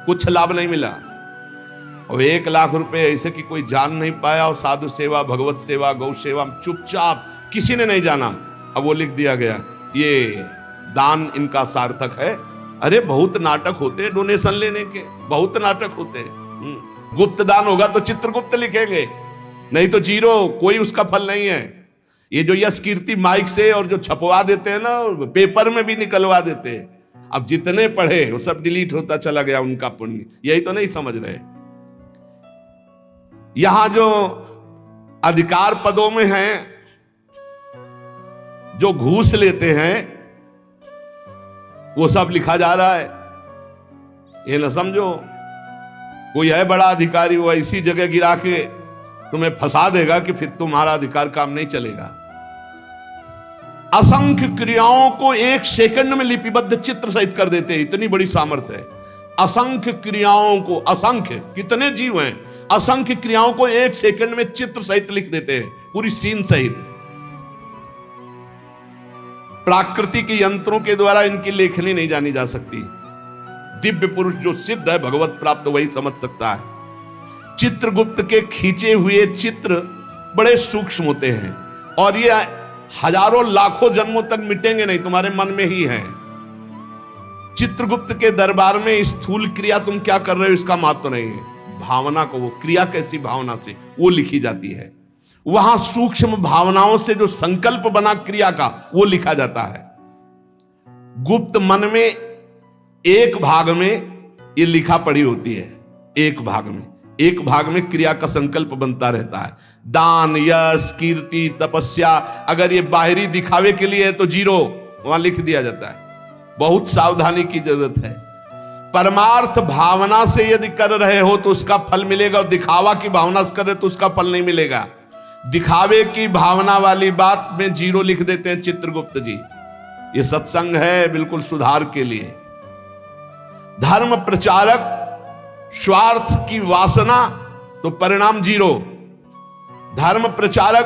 कुछ लाभ नहीं मिला। और 1,00,000 रुपए ऐसे कि कोई जान नहीं पाया, और साधु सेवा, भगवत सेवा, गौ सेवा चुपचाप किसी ने नहीं जाना, अब वो लिख दिया गया, ये दान इनका सार्थक है। अरे बहुत नाटक होते डोनेशन लेने के, बहुत नाटक होते। गुप्त दान होगा तो चित्रगुप्त लिखेंगे, नहीं तो जीरो, कोई उसका फल नहीं है। ये जो यश कीर्ति माइक से और जो छपवा देते हैं ना, पेपर में भी निकलवा देते हैं, अब जितने पढ़े वो सब डिलीट होता चला गया उनका पुण्य, यही तो नहीं समझ रहे। यहां जो अधिकार पदों में हैं, जो घूस लेते हैं, वो सब लिखा जा रहा है। ये ना समझो कोई है बड़ा अधिकारी, वो ऐसी जगह गिरा के तुम्हें फंसा देगा कि फिर तुम्हारा अधिकार काम नहीं चलेगा। असंख्य क्रियाओं को 1 सेकंड में लिपिबद्ध चित्र सहित कर देते हैं, इतनी बड़ी सामर्थ्य है। असंख्य क्रियाओं को, असंख्य कितने जीव हैं, असंख्य क्रियाओं को 1 सेकंड में चित्र सहित लिख देते हैं, पूरी सीन सहित। प्राकृतिक यंत्रों के द्वारा इनकी लेखनी नहीं जानी जा सकती। दिव्य पुरुष जो सिद्ध है, भगवत प्राप्त, वही समझ सकता है। चित्रगुप्त के खींचे हुए चित्र बड़े सूक्ष्म होते हैं, और ये हजारों लाखों जन्मों तक मिटेंगे नहीं, तुम्हारे मन में ही है। चित्रगुप्त के दरबार में स्थूल क्रिया तुम क्या कर रहे हो इसका महत्व नहीं है, भावना को, वो क्रिया कैसी भावना से वो लिखी जाती है। वहां सूक्ष्म भावनाओं से जो संकल्प बना क्रिया का, वो लिखा जाता है। गुप्त मन में एक भाग में ये लिखा पड़ी होती है, एक भाग में क्रिया का संकल्प बनता रहता है। दान, यश, कीर्ति, तपस्या, अगर ये बाहरी दिखावे के लिए है तो जीरो, वहां लिख दिया जाता है। बहुत सावधानी की जरूरत है। परमार्थ भावना से यदि कर रहे हो तो उसका फल मिलेगा, और दिखावा की भावना से कर रहे तो उसका फल नहीं मिलेगा। दिखावे की भावना वाली बात में जीरो लिख देते हैं चित्रगुप्त जी। ये सत्संग है बिल्कुल सुधार के लिए। धर्म प्रचारक स्वार्थ की वासना तो परिणाम जीरो, धर्म प्रचारक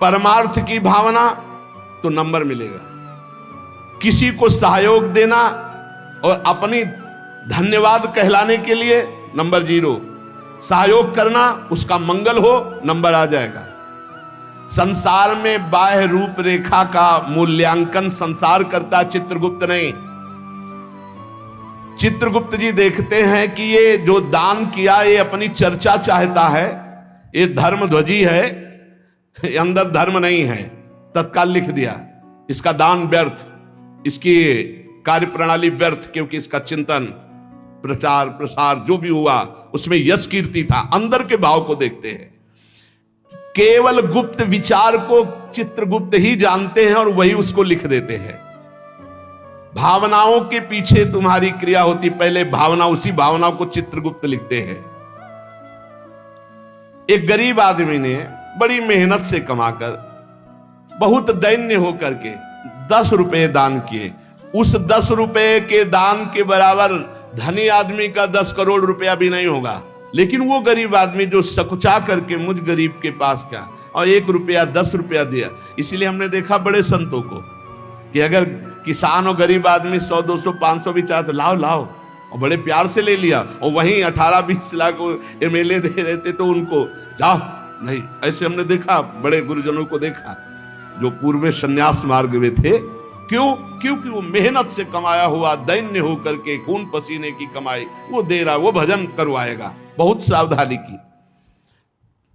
परमार्थ की भावना तो नंबर मिलेगा। किसी को सहयोग देना और अपनी धन्यवाद कहलाने के लिए नंबर जीरो, सहयोग करना उसका मंगल हो, नंबर आ जाएगा। संसार में बाह्य रूप रेखा का मूल्यांकन संसार करता, चित्रगुप्त नहीं। चित्रगुप्त जी देखते हैं कि ये जो दान किया ये अपनी चर्चा चाहता है, ये धर्म ध्वजी है, अंदर धर्म नहीं है, तत्काल लिख दिया इसका दान व्यर्थ, इसकी कार्य प्रणाली व्यर्थ, क्योंकि इसका चिंतन, प्रचार, प्रसार जो भी हुआ उसमें यश कीर्ति था। अंदर के भाव को देखते हैं। केवल गुप्त विचार को चित्रगुप्त ही जानते हैं और वही उसको लिख देते हैं। भावनाओं के पीछे तुम्हारी क्रिया होती, पहले भावना, उसी भावना को चित्रगुप्त लिखते हैं। एक गरीब आदमी ने बड़ी मेहनत से कमाकर बहुत दैन्य होकर के 10 रुपए दान किए। उस 10 रुपए के दान के बराबर धनी आदमी का 10 करोड़ रुपया भी नहीं होगा, लेकिन वो गरीब आदमी जो सकुचा करके मुझ गरीब के पास क्या और 1 रुपया 10 रुपया दिया। इसलिए हमने देखा बड़े संतों को कि अगर किसान और गरीब आदमी 100 200 500 भी चाहते लाओ लाओ, और बड़े प्यार से ले लिया, और वहीं 18-20 लाख MLA दे रहे थे तो उनको जाओ नहीं। ऐसे हमने देखा, बड़े गुरुजनों को देखा जो पूर्व संन्यास मार्ग में थे। क्यों? क्योंकि वो मेहनत से कमाया हुआ दैन्य होकर के खून पसीने की कमाई वो दे रहा, वो भजन करवाएगा। बहुत सावधानी की।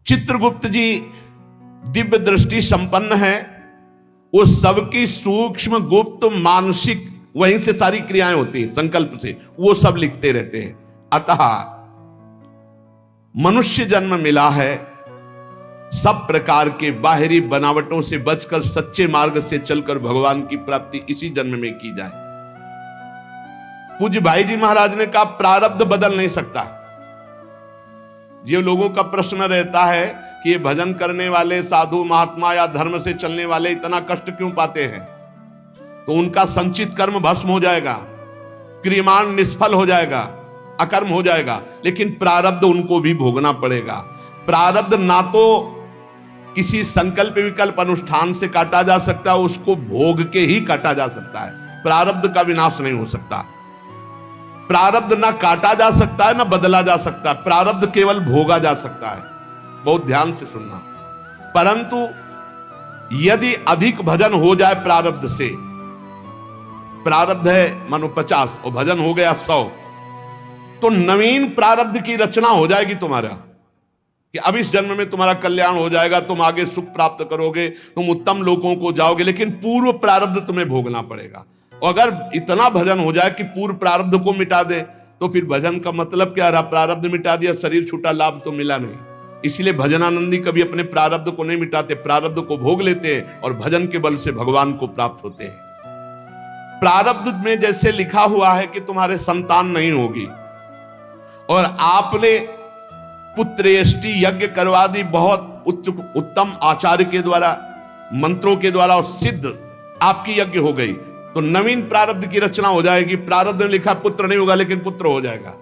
चित्रगुप्त जी दिव्य दृष्टि संपन्न है, वो सबकी सूक्ष्म गुप्त मानसिक वहीं से सारी क्रियाएं होती हैं, संकल्प से वो सब लिखते रहते हैं। अतः मनुष्य जन्म मिला है, सब प्रकार के बाहरी बनावटों से बचकर सच्चे मार्ग से चलकर भगवान की प्राप्ति इसी जन्म में की जाए। पूज्य भाई जी महाराज ने कहा प्रारब्ध बदल नहीं सकता। ये लोगों का प्रश्न रहता है कि ये भजन करने वाले साधु महात्मा या धर्म से चलने वाले इतना कष्ट क्यों पाते हैं, तो उनका संचित कर्म भस्म हो जाएगा, क्रियमाण निष्फल हो जाएगा, अकर्म हो जाएगा, लेकिन प्रारब्ध उनको भी भोगना पड़ेगा। प्रारब्ध ना तो किसी संकल्प विकल्प अनुष्ठान से काटा जा सकता है, उसको भोग के ही काटा जा सकता है। प्रारब्ध का विनाश नहीं हो सकता। प्रारब्ध ना काटा जा सकता है ना बदला जा सकता है, प्रारब्ध केवल भोगा जा सकता है। बहुत ध्यान से सुनना। परंतु यदि अधिक भजन हो जाए प्रारब्ध से, प्रारब्ध है मानो 50 और भजन हो गया 100, तो नवीन प्रारब्ध की रचना हो जाएगी तुम्हारा कि अब इस जन्म में तुम्हारा कल्याण हो जाएगा, तुम आगे सुख प्राप्त करोगे, तुम उत्तम लोकों को जाओगे, लेकिन पूर्व प्रारब्ध तुम्हें भोगना पड़ेगा। और अगर इतना भजन हो जाए कि पूर्व प्रारब्ध को मिटा दे, तो फिर भजन का मतलब क्या रहा? प्रारब्ध मिटा दिया, शरीर छूटा, लाभ तो मिला नहीं। इसलिए भजनानंदी कभी अपने प्रारब्ध को नहीं मिटाते, प्रारब्ध को भोग लेते हैं और भजन के बल से भगवान को प्राप्त होते हैं। प्रारब्ध में जैसे लिखा हुआ है कि तुम्हारे संतान नहीं होगी, और आपने पुत्रेष्टि यज्ञ करवा दी बहुत उत्तम आचार्य के द्वारा, मंत्रों के द्वारा, और सिद्ध आपकी यज्ञ हो गई, तो नवीन प्रारब्ध की रचना हो जाएगी। प्रारब्ध में लिखा पुत्र नहीं होगा, लेकिन पुत्र हो जाएगा।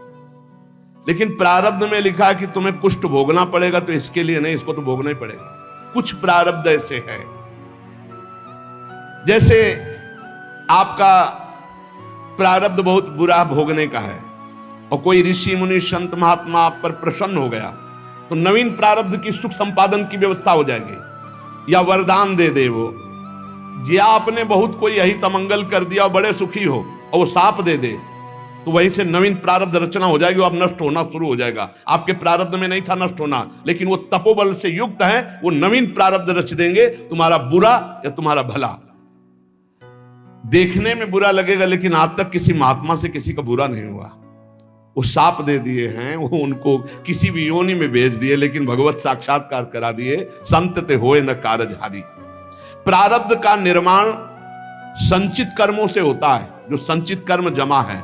लेकिन प्रारब्ध में लिखा कि तुम्हें कुष्ठ भोगना पड़ेगा, तो इसके लिए नहीं, इसको तो भोगना ही पड़ेगा। कुछ प्रारब्ध ऐसे है, जैसे आपका प्रारब्ध बहुत बुरा भोगने का है और कोई ऋषि मुनि संत महात्मा आप पर प्रसन्न हो गया, तो नवीन प्रारब्ध की सुख संपादन की व्यवस्था हो जाएगी। या वरदान दे दे वो, या आपने बहुत कोई यही तमंगल कर दिया और बड़े सुखी हो, और वो साप दे दे, तो वहीं से नवीन प्रारब्ध रचना हो जाएगी, अब नष्ट होना शुरू हो जाएगा। आपके प्रारब्ध में नहीं था नष्ट होना, लेकिन वो तपोबल से युक्त है, वो नवीन प्रारब्ध रच देंगे, तुम्हारा बुरा या तुम्हारा भला। देखने में बुरा लगेगा, लेकिन आज तक किसी महात्मा से किसी का बुरा नहीं हुआ। वो साप दे दिए हैं, वो उनको किसी भी योनि में भेज दिए, लेकिन भगवत साक्षात्कार करा दिए। संत ते होए न कारजहारी। प्रारब्ध का निर्माण संचित कर्मों से होता है, जो संचित कर्म जमा है।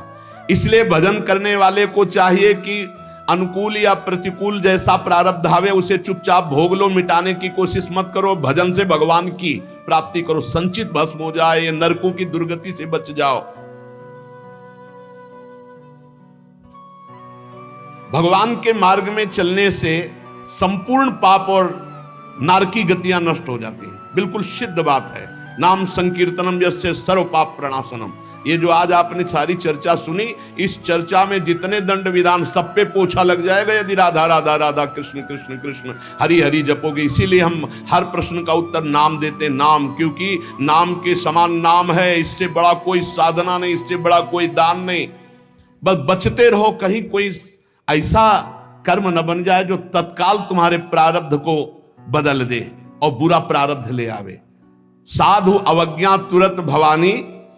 इसलिए भजन करने वाले को चाहिए कि अनुकूल या प्रतिकूल जैसा प्रारब्ध आवे, उसे चुपचाप भोग लो, मिटाने की कोशिश मत करो। भजन से भगवान की प्राप्ति करो, संचित भस्म हो जाए, ये नरकों की दुर्गति से बच जाओ। भगवान के मार्ग में चलने से संपूर्ण पाप और नारकी गतियां नष्ट हो जाती हैं। बिल्कुल सिद्ध बात है। नाम संकीर्तनम यस्य सर्व पाप प्रणाशनम। ये जो आज आपने सारी चर्चा सुनी, इस चर्चा में जितने दंड विधान सब पे पोछा लग जाएगा यदि राधा राधा राधा कृष्ण कृष्ण कृष्ण हरि हरि जपोगे। इसीलिए हम हर प्रश्न का उत्तर नाम देते, नाम, क्योंकि नाम के समान नाम है। इससे बड़ा कोई साधना नहीं, इससे बड़ा कोई दान नहीं। बस बचते रहो, कहीं कोई ऐसा कर्म न बन जाए जो तत्काल तुम्हारे प्रारब्ध को बदल दे और बुरा प्रारब्ध ले आवे। साधु अवज्ञा तुरंत भवानी,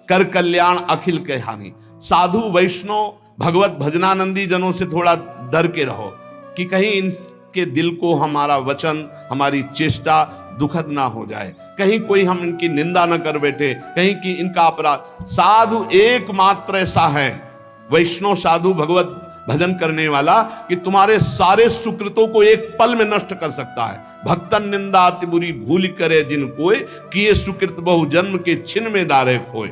कर कल्याण अखिल के हानि। साधु वैष्णव भगवत भजनानंदी जनों से थोड़ा डर के रहो कि कहीं इनके दिल को हमारा वचन, हमारी चेष्टा दुखद ना हो जाए, कहीं कोई हम इनकी निंदा न कर बैठे, कहीं कि इनका अपराध। साधु एकमात्र ऐसा है, वैष्णव साधु भगवत भजन करने वाला कि तुम्हारे सारे सुकृतों को एक पल में नष्ट कर सकता है। भक्तन निंदा अति बुरी भूल करे जिन कोय, किए सुकृत बहु जन्म के छिन में दारे खोए।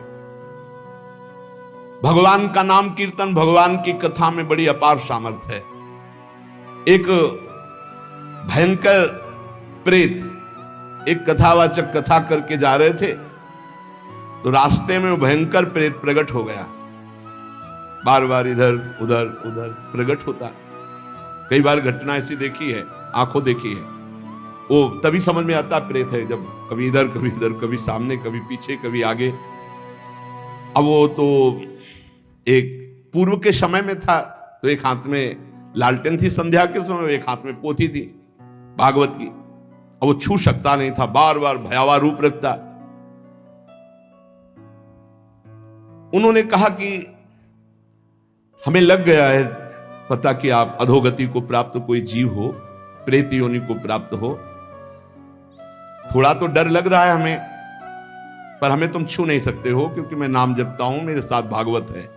भगवान का नाम कीर्तन, भगवान की कथा में बड़ी अपार सामर्थ्य है। एक भयंकर प्रेत एक कथावाचक कथा करके जा रहे थे, तो रास्ते में वो भयंकर प्रेत प्रकट हो गया। बार बार इधर उधर उधर प्रकट होता। कई बार घटना ऐसी देखी है, आंखों देखी है। वो तभी समझ में आता प्रेत है जब कभी इधर कभी इधर, कभी सामने कभी पीछे कभी आगे। अब वो तो एक पूर्व के समय में था, तो एक हाथ में लालटेन थी संध्या के समय, एक हाथ में पोथी थी भागवत की। अब वो छू सकता नहीं था, बार बार भयावह रूप रखता। उन्होंने कहा कि हमें लग गया है पता कि आप अधोगति को प्राप्त कोई जीव हो, प्रेत योनि को प्राप्त हो। थोड़ा तो डर लग रहा है हमें, पर हमें तुम छू नहीं सकते हो क्योंकि मैं नाम जपता हूं, मेरे साथ भागवत है।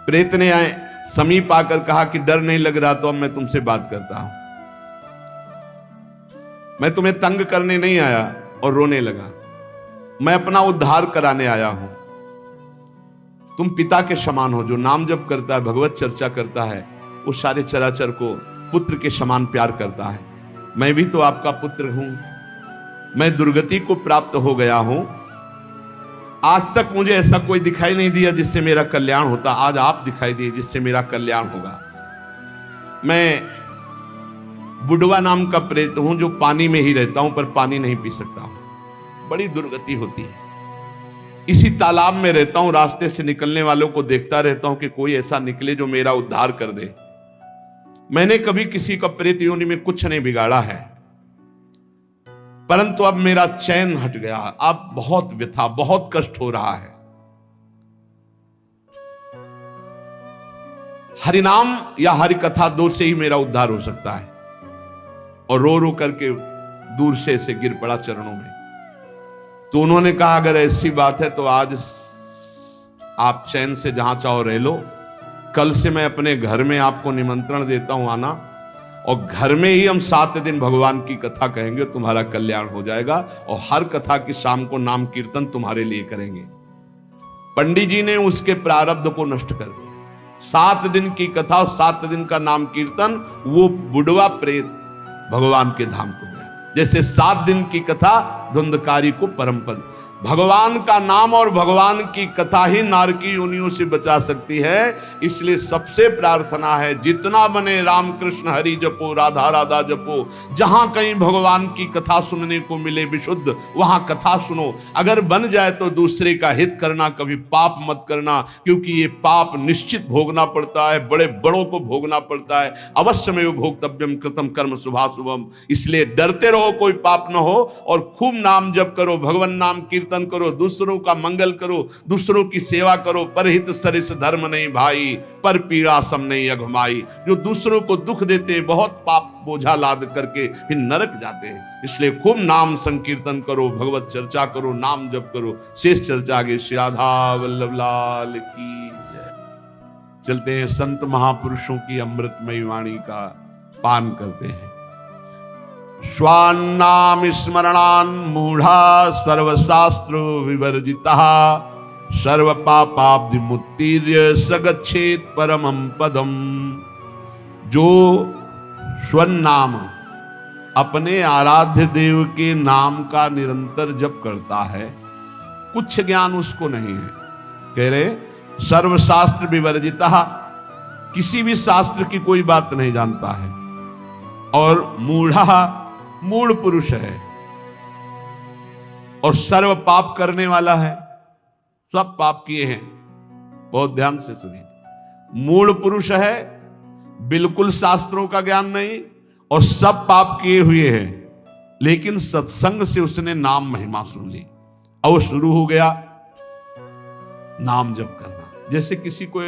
प्रेत ने आए समीप आकर कहा कि डर नहीं लग रहा तो अब मैं तुमसे बात करता हूं। मैं तुम्हें तंग करने नहीं आया। और रोने लगा। मैं अपना उद्धार कराने आया हूं। तुम पिता के समान हो, जो नाम जप करता है, भगवत चर्चा करता है, उस सारे चराचर को पुत्र के समान प्यार करता है। मैं भी तो आपका पुत्र हूं। मैं दुर्गति को प्राप्त हो गया हूं। आज तक मुझे ऐसा कोई दिखाई नहीं दिया जिससे मेरा कल्याण होता। आज आप दिखाई दिए जिससे मेरा कल्याण होगा। मैं बुडवा नाम का प्रेत हूं जो पानी में ही रहता हूं पर पानी नहीं पी सकता हूं। बड़ी दुर्गति होती है। इसी तालाब में रहता हूं, रास्ते से निकलने वालों को देखता रहता हूं कि कोई ऐसा निकले जो मेरा उद्धार कर दे। मैंने कभी किसी का प्रेत योनि में कुछ नहीं बिगाड़ा है, परंतु अब मेरा चैन हट गया। अब बहुत व्यथा, बहुत कष्ट हो रहा है। हरिनाम या हरि कथा दो से ही मेरा उद्धार हो सकता है। और रो रो करके दूर से गिर पड़ा चरणों में। तो उन्होंने कहा अगर ऐसी बात है तो आज आप चैन से जहां चाहो रह लो। कल से मैं अपने घर में आपको निमंत्रण देता हूं आना, और घर में ही हम 7 दिन भगवान की कथा कहेंगे, तुम्हारा कल्याण हो जाएगा। और हर कथा की शाम को नाम कीर्तन तुम्हारे लिए करेंगे। पंडित जी ने उसके प्रारब्ध को नष्ट कर दिया। 7 दिन की कथा और 7 दिन का नाम कीर्तन, वो बुढ़वा प्रेत भगवान के धाम को गया। जैसे 7 दिन की कथा धुंधकारी को परम पद। भगवान का नाम और भगवान की कथा ही नारकी योनियों से बचा सकती है। इसलिए सबसे प्रार्थना है जितना बने राम कृष्ण हरि जपो, राधा राधा जपो। जहां कहीं भगवान की कथा सुनने को मिले विशुद्ध, वहां कथा सुनो। अगर बन जाए तो दूसरे का हित करना, कभी पाप मत करना, क्योंकि ये पाप निश्चित भोगना पड़ता है, बड़े बड़ों को भोगना पड़ता है। अवश्य में भोक्तव्यम कृतम कर्म शुभाशुभम। इसलिए डरते रहो कोई पाप न हो, और खूब नाम जप करो, भगवान नाम कीर्तन करो, दूसरों का मंगल करो, दूसरों की सेवा करो। परहित सरिस धर्म नहीं भाई, पर पीड़ा सम नहीं अघमाई। जो दूसरों को दुख देते, बहुत पाप बोझा लाद करके फिर नरक जाते हैं। इसलिए खूब नाम संकीर्तन करो, भगवत चर्चा करो, नाम जप करो। शेष चर्चा आगे। श्री राधा वल्लभ लाल की जय। चलते हैं संत महापुरुषों की अमृतमयी वाणी का पान करते हैं। स्वान्नाम स्मरणान मूढ़ा सर्वशास्त्र विवर्जिता, सर्व पापाब्धि मुक्तिर्य सगच्छेत परमं पदम। जो स्वनाम अपने आराध्य देव के नाम का निरंतर जप करता है, कुछ ज्ञान उसको नहीं है। कह रहे सर्वशास्त्र विवर्जिता, किसी भी शास्त्र की कोई बात नहीं जानता है। और मूढ़ा, मूढ़ पुरुष है। और सर्व पाप करने वाला है, सब पाप किए हैं। बहुत ध्यान से सुनिए। मूढ़ पुरुष है, बिल्कुल शास्त्रों का ज्ञान नहीं, और सब पाप किए हुए हैं। लेकिन सत्संग से उसने नाम महिमा सुन ली, और शुरू हो गया नाम जप करना। जैसे किसी को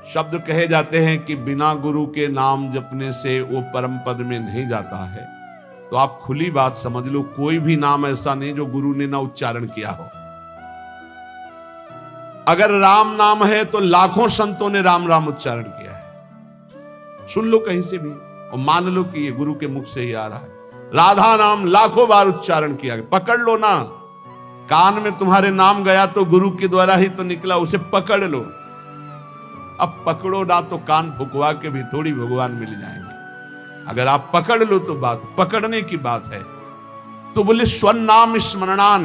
शब्द कहे जाते हैं कि बिना गुरु के नाम जपने से वो परम पद में नहीं जाता है, तो आप खुली बात समझ लो, कोई भी नाम ऐसा नहीं जो गुरु ने ना उच्चारण किया हो। अगर राम नाम है तो लाखों संतों ने राम राम उच्चारण किया है। सुन लो कहीं से भी और मान लो कि ये गुरु के मुख से ही आ रहा है। राधा नाम लाखों बार उच्चारण किया गया। पकड़ लो ना, कान में तुम्हारे नाम गया तो गुरु के द्वारा ही तो निकला, उसे पकड़ लो। अब पकड़ो ना तो कान फुकवा के भी थोड़ी भगवान मिल जाएंगे। अगर आप पकड़ लो तो बात पकड़ने की बात है। तो बोले स्वनाम स्मरणान।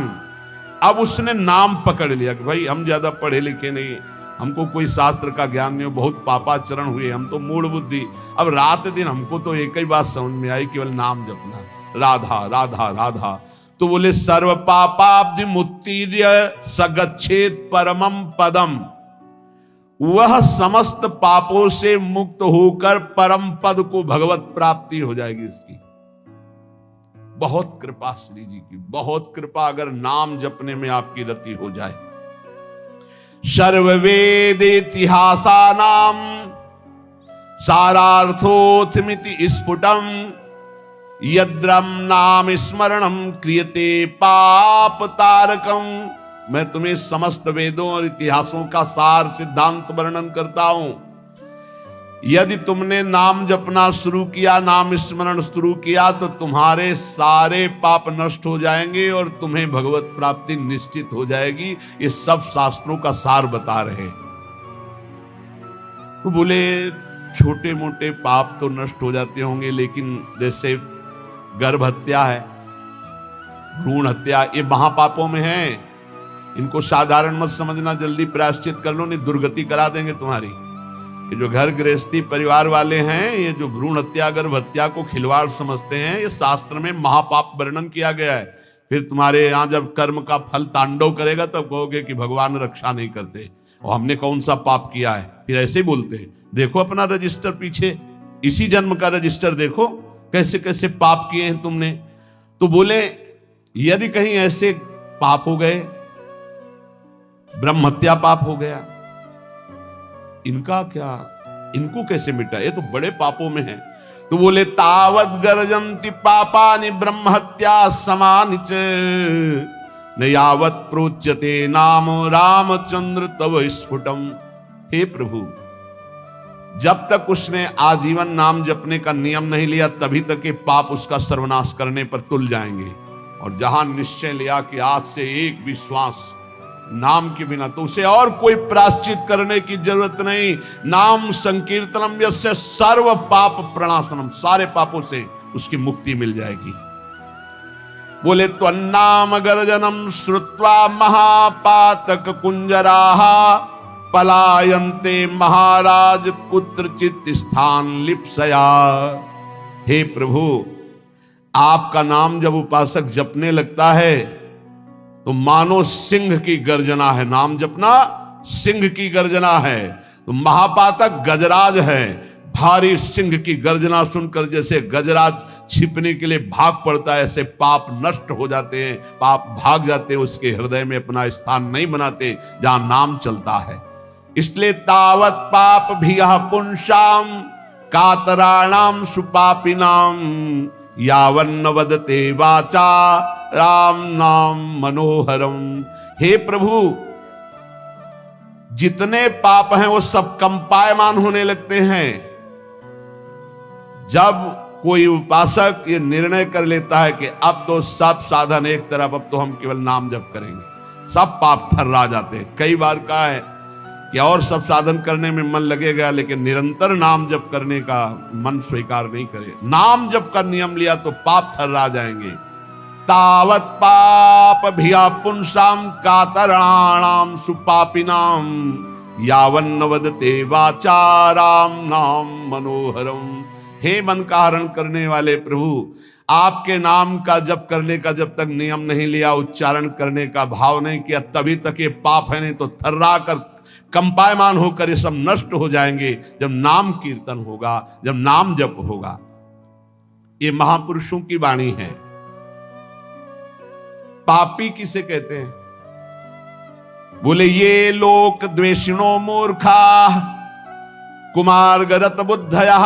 अब उसने नाम पकड़ लिया कि भाई हम ज्यादा पढ़े लिखे नहीं, हमको कोई शास्त्र का ज्ञान नहीं, बहुत पापाचरण हुए, हम तो मूढ़ बुद्धि। अब रात दिन हमको तो एक ही बात समझ में आई, केवल नाम जपना, राधा राधा राधा। तो बोले सर्व पापाब्धि मुत्तीर्य सगच्छेद परमम पदम। वह समस्त पापों से मुक्त होकर परम पद को भगवत प्राप्ति हो जाएगी उसकी। बहुत कृपा श्री जी की, बहुत कृपा अगर नाम जपने में आपकी रति हो जाए। सर्ववेद इतिहासानाम सारार्थोथमिति स्फुटम यद्रम नाम स्मरणम क्रियते पाप तारकम। मैं तुम्हें समस्त वेदों और इतिहासों का सार सिद्धांत वर्णन करता हूं। यदि तुमने नाम जपना शुरू किया, नाम स्मरण शुरू किया, तो तुम्हारे सारे पाप नष्ट हो जाएंगे और तुम्हें भगवत प्राप्ति निश्चित हो जाएगी। ये सब शास्त्रों का सार बता रहे। तो बोले छोटे मोटे पाप तो नष्ट हो जाते होंगे, लेकिन जैसे गर्भ हत्या है, भ्रूण हत्या, ये महापापों में है। इनको साधारण मत समझना, जल्दी प्रायश्चित कर लो, नहीं दुर्गति करा देंगे तुम्हारी। ये जो घर गृहस्थी परिवार वाले हैं, ये जो भ्रूण हत्या गर्भ हत्या को खिलवाड़ समझते हैं, ये शास्त्र में महापाप वर्णन किया गया है। फिर तुम्हारे यहाँ जब कर्म का फल तांडव करेगा तब कहोगे कि भगवान रक्षा नहीं करते और हमने कौन सा पाप किया है। फिर ऐसे ही बोलते हैं। देखो अपना रजिस्टर पीछे, इसी जन्म का रजिस्टर देखो, कैसे कैसे पाप किए हैं तुमने। तो बोले यदि कहीं ऐसे पाप हो गए, ब्रह्म हत्या पाप हो गया, इनका क्या, इनको कैसे मिटा, ये तो बड़े पापों में है। तो बोले तावत गर्जन्ति पापानि ब्रह्म हत्या समानि च न यावत प्रोच्यते नाम रामचंद्र तव स्फुटम। हे प्रभु, जब तक उसने आजीवन नाम जपने का नियम नहीं लिया, तभी तक के पाप उसका सर्वनाश करने पर तुल जाएंगे। और जहां निश्चय लिया कि आज से एक भी श्वास नाम के बिना, तो उसे और कोई प्रायश्चित करने की जरूरत नहीं। नाम संकीर्तनम यस्य सर्व पाप प्रणाशनम, सारे पापों से उसकी मुक्ति मिल जाएगी। बोले त्वन्नाम गर्जनम श्रुत्वा महापातक कुंजराः पलायन्ते महाराज कुत्रचित स्थान लिप्सया। हे प्रभु, आपका नाम जब उपासक जपने लगता है तो मानो सिंह की गर्जना है। नाम जपना सिंह की गर्जना है। तो महापातक गजराज है। भारी सिंह की गर्जना सुनकर जैसे गजराज छिपने के लिए भाग पड़ता है, ऐसे पाप नष्ट हो जाते हैं, पाप भाग जाते हैं, उसके हृदय में अपना स्थान नहीं बनाते जहां नाम चलता है। इसलिए तावत पाप भियः पुंसाम कातराणाम सुपापिनाम यावन्न वदते वाचा राम नाम मनोहरम। हे प्रभु, जितने पाप हैं वो सब कंपायमान होने लगते हैं जब कोई उपासक ये निर्णय कर लेता है कि अब तो सब साधन एक तरफ, अब तो हम केवल नाम जप करेंगे, सब पाप थर्रा जाते हैं। कई बार कहा है कि और सब साधन करने में मन लगेगा, लेकिन निरंतर नाम जप करने का मन स्वीकार नहीं करे। नाम जप का नियम लिया तो पाप थर्रा जाएंगे। तावत पाप भिया पुंसाम कातराणाम सुपापिनाम यावन्न वदते वाचा राम नाम मनोहरम। हे मन का हरण करने वाले प्रभु, आपके नाम का जप करने का जब तक नियम नहीं लिया, उच्चारण करने का भाव नहीं किया, तभी तक ये पाप है, नहीं तो थर्रा कर कंपायमान होकर ये सब नष्ट हो जाएंगे जब नाम कीर्तन होगा, जब नाम जप होगा। ये महापुरुषों की वाणी है। पापी किसे कहते हैं? बोले ये लोक द्वेषिणो मूर्खा कुमार गरत बुद्धया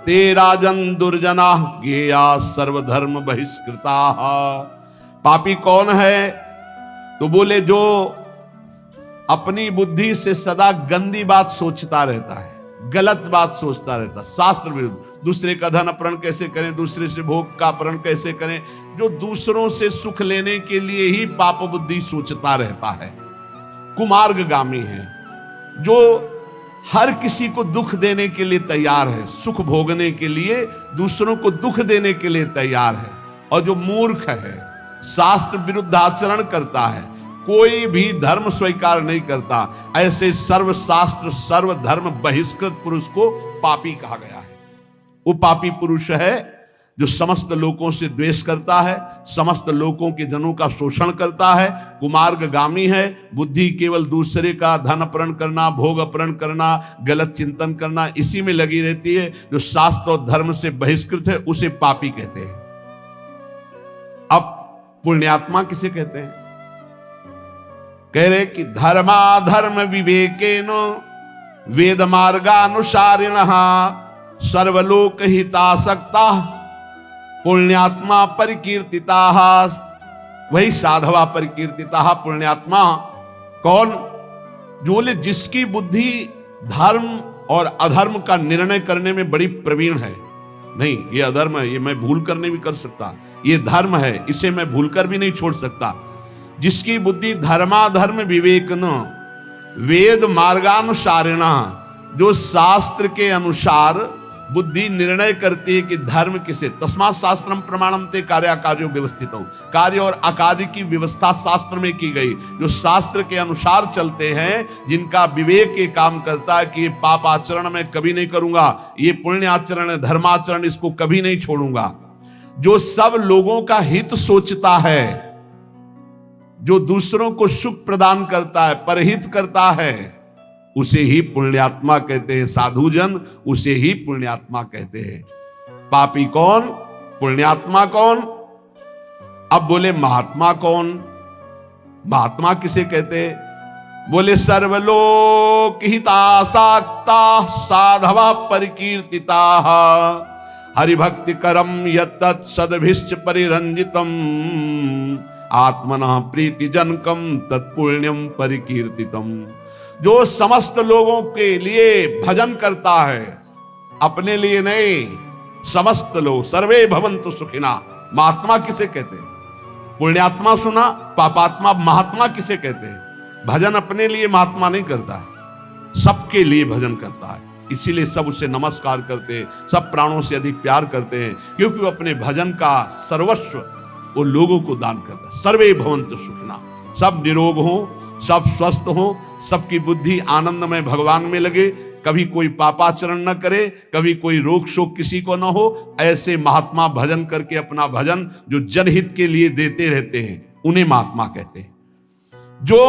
ते राजन दुर्जना गेया सर्वधर्म बहिष्कृता। पापी कौन है? तो बोले जो अपनी बुद्धि से सदा गंदी बात सोचता रहता है, गलत बात सोचता रहता, शास्त्र विरुद्ध। दूसरे का धन अपहरण कैसे करें, दूसरे से भोग का अपहरण कैसे करें, जो दूसरों से सुख लेने के लिए ही पाप बुद्धि सोचता रहता है, कुमार्गगामी है। जो हर किसी को दुख देने के लिए तैयार है, सुख भोगने के लिए, दूसरों को दुख देने के लिए तैयार है। और जो मूर्ख है, शास्त्र विरुद्ध आचरण करता है, कोई भी धर्म स्वीकार नहीं करता, ऐसे सर्वशास्त्र सर्वधर्म बहिष्कृत पुरुष को पापी कहा गया है। वो पापी पुरुष है जो समस्त लोगों से द्वेष करता है, समस्त लोगों के जनों का शोषण करता है, कुमार्गगामी है। बुद्धि केवल दूसरे का धन अपहरण करना, भोग अपहरण करना, गलत चिंतन करना, इसी में लगी रहती है। जो शास्त्र और धर्म से बहिष्कृत है उसे पापी कहते हैं। अब पुण्यात्मा किसे कहते हैं? कह रहे कि धर्माधर्म विवेकेनो वेद मार्गानुसारिणः सर्वलोक हितासक्ता पुण्यात्मा परिकीर्तिताः। वही साधवा परिकीर्तिताः पुण्यात्मा। कौन? जो बोले जिसकी बुद्धि धर्म और अधर्म का निर्णय करने में बड़ी प्रवीण है। नहीं, ये अधर्म है, ये मैं भूल कर नहीं भी कर सकता, ये धर्म है, इसे मैं भूल कर भी नहीं छोड़ सकता। जिसकी बुद्धि धर्माधर्म विवेकन वेद मार्गानुसारिणा, जो शास्त्र के अनुसार बुद्धि निर्णय करती है कि धर्म किसे, तस्मात् शास्त्रम प्रमाणम ते कार्याकार्यो व्यवस्थितो। कार्य और अकार्य की व्यवस्था शास्त्र में की गई। जो शास्त्र के अनुसार चलते हैं, जिनका विवेक ये काम करता है कि ये पाप आचरण मैं कभी नहीं करूंगा, ये पुण्य आचरण है, धर्माचरण इसको कभी नहीं छोड़ूंगा। जो सब लोगों का हित सोचता है, जो दूसरों को सुख प्रदान करता है, परहित करता है, उसे ही पुण्यात्मा कहते हैं। साधुजन उसे ही पुण्यात्मा कहते हैं। पापी कौन, पुण्यात्मा कौन? अब बोले महात्मा कौन? महात्मा किसे कहते हैं? बोले सर्वलोक हितासक्ता साधवा परिकीर्तिता हरिभक्ति करम यत्तत् सदभिश्च परिरंजितम आत्मनः प्रीति जनकम तत्पुण्यम परिकीर्तितम। जो समस्त लोगों के लिए भजन करता है, अपने लिए नहीं, समस्त लोग, सर्वे भवन्तु सुखिना। महात्मा किसे कहते हैं? पुण्यात्मा सुना, पापात्मा। महात्मा किसे कहते हैं? भजन अपने लिए महात्मा नहीं करता है, सबके लिए भजन करता है। इसीलिए सब उसे नमस्कार करते हैं, सब प्राणों से अधिक प्यार करते हैं, क्योंकि वो अपने भजन का सर्वस्व वो लोगों को दान करता है। सर्वे भवन्तु सुखिना, सब निरोग हो, सब स्वस्थ हो, सबकी बुद्धि आनंद में भगवान में लगे, कभी कोई पापाचरण न करे, कभी कोई रोग शोक किसी को न हो। ऐसे महात्मा भजन करके अपना भजन जो जनहित के लिए देते रहते हैं, उन्हें महात्मा कहते हैं। जो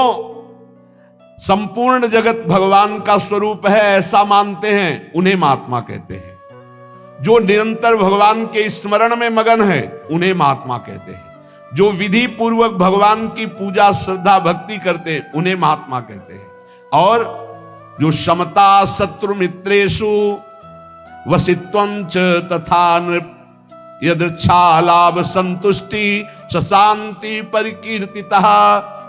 संपूर्ण जगत भगवान का स्वरूप है ऐसा मानते हैं, उन्हें महात्मा कहते हैं। जो निरंतर भगवान के स्मरण में मगन है, उन्हें महात्मा कहते हैं। जो विधि पूर्वक भगवान की पूजा श्रद्धा भक्ति करते, उन्हें महात्मा कहते हैं। और जो समता शत्रु मित्रेषु वसित्वं च तथा नृप यदृच्छा लाभ संतुष्टि सशांति परिकीर्तितः,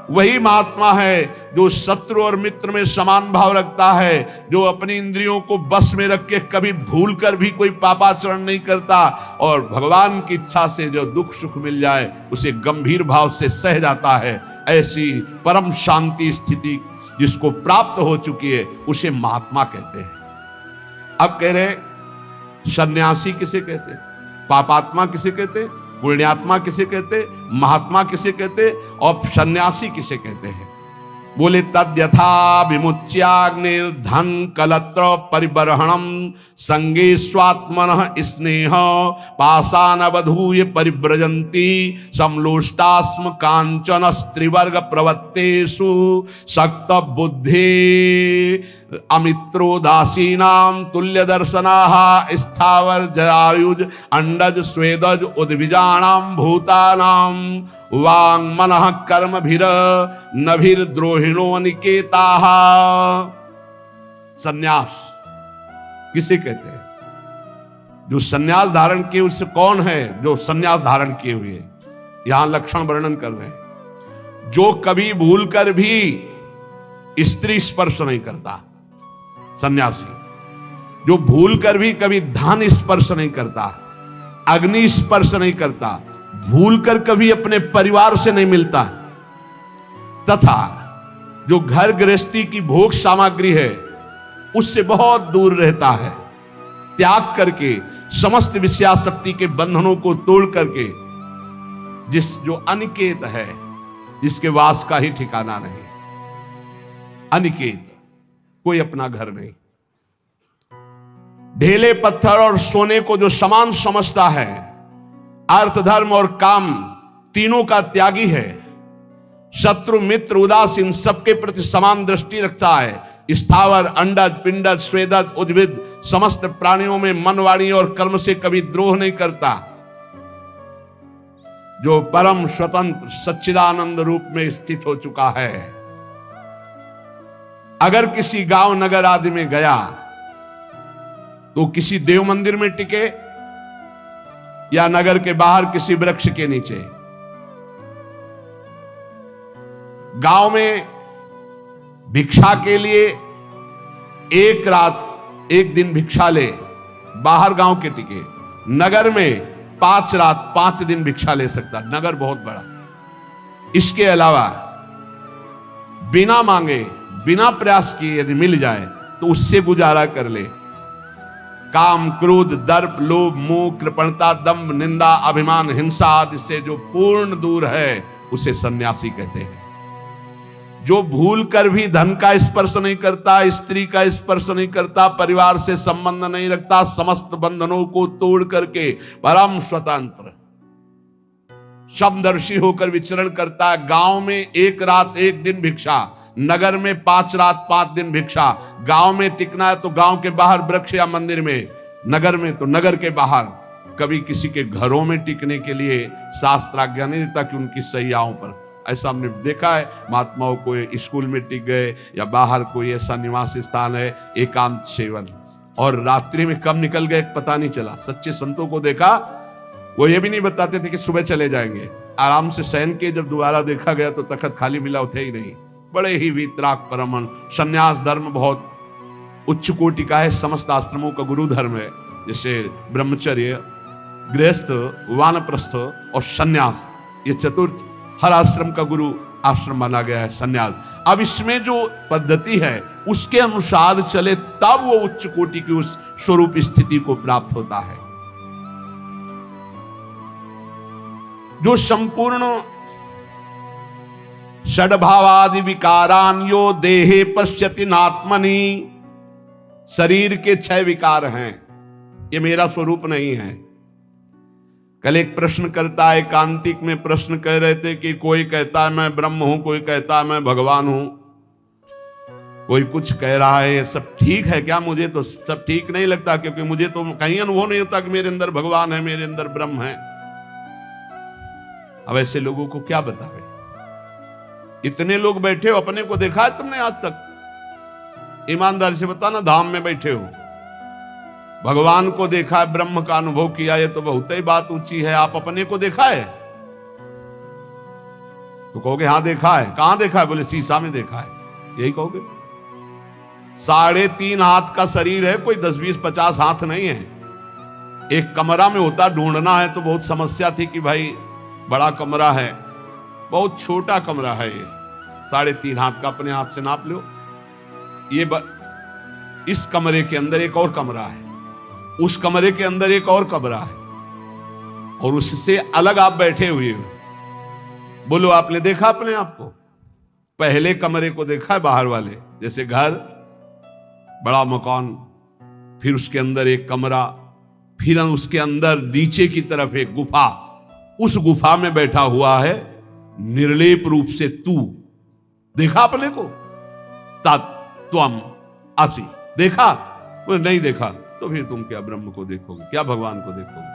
वही महात्मा है जो शत्रु और मित्र में समान भाव रखता है, जो अपनी इंद्रियों को बस में रख के कभी भूल कर भी कोई पापाचरण नहीं करता, और भगवान की इच्छा से जो दुख सुख मिल जाए उसे गंभीर भाव से सह जाता है। ऐसी परम शांति स्थिति जिसको प्राप्त हो चुकी है, उसे महात्मा कहते हैं। अब कह रहे सन्यासी किसे कहते हैं? पापात्मा किसे कहते हैं? पुण्यात्मा किसे कहते? महात्मा किसे कहते? और सन्यासी किसे कहते हैं? बोले तद्यथा विमुच्याग्निर्धन कलत्र परिबर्हणम संगे स्वात्मनः स्नेह पाषाणवधूय परिव्रजन्ति समलोष्टास्म कांचन स्त्रीवर्ग प्रवत्तेषु शक्त बुद्धि अमित्रोदासीनां तुल्य दर्शनाः स्थावर जरायुज अंडज स्वेदज उद्भिजानां भूतानां वांग मनः कर्मभिर नभिर द्रोहिणो निकेताः। सन्यास किसे कहते हैं? जो सन्यास धारण किए, उससे कौन है जो सन्यास धारण किए हुए? यहां लक्षण वर्णन कर रहे हैं। जो कभी भूल कर भी स्त्री स्पर्श नहीं करता सन्यासी। जो भूल कर भी कभी धन स्पर्श नहीं करता, अग्नि स्पर्श नहीं करता, भूल कर कभी अपने परिवार से नहीं मिलता, तथा जो घर गृहस्थी की भोग सामग्री है उससे बहुत दूर रहता है, त्याग करके समस्त विषयासक्ति के बंधनों को तोड़ करके, जो अनिकेत है, जिसके वास का ही ठिकाना नहीं, अनिकेत, कोई अपना घर नहीं, ढेले पत्थर और सोने को जो समान समझता है, अर्थ धर्म और काम तीनों का त्यागी है, शत्रु मित्र उदासीन सबके प्रति समान दृष्टि रखता है, स्थावर अंडज पिंडज स्वेदज उद्भिद समस्त प्राणियों में मन वाणी और कर्म से कभी द्रोह नहीं करता, जो परम स्वतंत्र सच्चिदानंद रूप में स्थित हो चुका है। अगर किसी गांव नगर आदि में गया तो किसी देव मंदिर में टिके या नगर के बाहर किसी वृक्ष के नीचे। गांव में भिक्षा के लिए एक रात एक दिन भिक्षा ले, बाहर गांव के टिके। नगर में 5 रात 5 दिन भिक्षा ले सकता, नगर बहुत बड़ा। इसके अलावा बिना मांगे बिना प्रयास किए यदि मिल जाए तो उससे गुजारा कर ले। काम क्रोध दर्प लोभ मोह कृपणता दंभ निंदा अभिमान हिंसा आदि से जो पूर्ण दूर है उसे सन्यासी कहते हैं। जो भूल कर भी धन का स्पर्श नहीं करता, स्त्री का स्पर्श नहीं करता, परिवार से संबंध नहीं रखता, समस्त बंधनों को तोड़ करके परम स्वतंत्र समदर्शी होकर विचरण करता है। गांव में 1 रात 1 दिन भिक्षा, नगर में 5 रात 5 दिन भिक्षा। गांव में टिकना है तो गांव के बाहर वृक्ष या मंदिर में, नगर में तो नगर के बाहर। कभी किसी के घरों में टिकने के लिए शास्त्र आज्ञा नहीं देता कि उनकी सैयाओं पर। ऐसा हमने देखा है, महात्माओं को स्कूल में टिक गए या बाहर कोई ऐसा निवास स्थान है, एकांत सेवन, और रात्रि में कब निकल गए पता नहीं चला। सच्चे संतों को देखा, वो ये भी नहीं बताते थे कि सुबह चले जाएंगे, आराम से शयन के जब दोबारा देखा गया तो तखत खाली मिला, उठे ही नहीं। बड़े ही वीतराग परमहंस। संन्यास धर्म बहुत उच्च कोटि का है, समस्त आश्रमों का गुरु धर्म है। जैसे ब्रह्मचर्य, गृहस्थ, वानप्रस्थ और संन्यास, ये चतुर्थ हर आश्रम का गुरु आश्रम माना गया है संन्यास। अब इसमें जो पद्धति है उसके अनुसार चले तब वो उच्च कोटि की उस स्वरूप स्थिति को प्राप्त होता है। जो संपूर्ण षड्भावादि विकारान यो देहे पश्यति नात्मनि, शरीर के 6 विकार हैं, ये मेरा स्वरूप नहीं है। कल एक प्रश्न करता है, एकांतिक में प्रश्न कह रहे थे कि कोई कहता है मैं ब्रह्म हूं, कोई कहता है मैं भगवान हूं, कोई कुछ कह रहा है, ये सब ठीक है क्या? मुझे तो सब ठीक नहीं लगता, क्योंकि मुझे तो कहीं अनुभव नहीं होता कि मेरे अंदर भगवान है, मेरे अंदर ब्रह्म है। अब ऐसे लोगों को क्या बतावे? इतने लोग बैठे हो, अपने को देखा है तुमने आज तक? ईमानदारी से बताना, धाम में बैठे हो, भगवान को देखा है, ब्रह्म का अनुभव किया, ये तो बहुत ही बात ऊंची है। आप अपने को देखा है? तो कहोगे हाँ देखा है। कहां देखा है? बोले शीशा में देखा है, यही कहोगे। 3.5 हाथ का शरीर है, कोई 10, 20, 50 हाथ नहीं है। एक कमरा में होता, ढूंढना है तो बहुत समस्या थी कि भाई बड़ा कमरा है, बहुत छोटा कमरा है ये, 3.5 हाथ का, अपने हाथ से नाप लो। इस कमरे के अंदर एक और कमरा है, उस कमरे के अंदर एक और कमरा है, और उससे अलग आप बैठे हुए हो। बोलो आपने देखा अपने आप को? पहले कमरे को देखा है, बाहर वाले, जैसे घर, बड़ा मकान, फिर उसके अंदर एक कमरा, फिर उसके अंदर नीचे की तरफ एक गुफा, उस गुफा में बैठा हुआ है निर्लेप रूप से तू। देखा अपने को? तत्त्वम असि, देखा? वो नहीं देखा तो फिर तुम क्या ब्रह्म को देखोगे, क्या भगवान को देखोगे?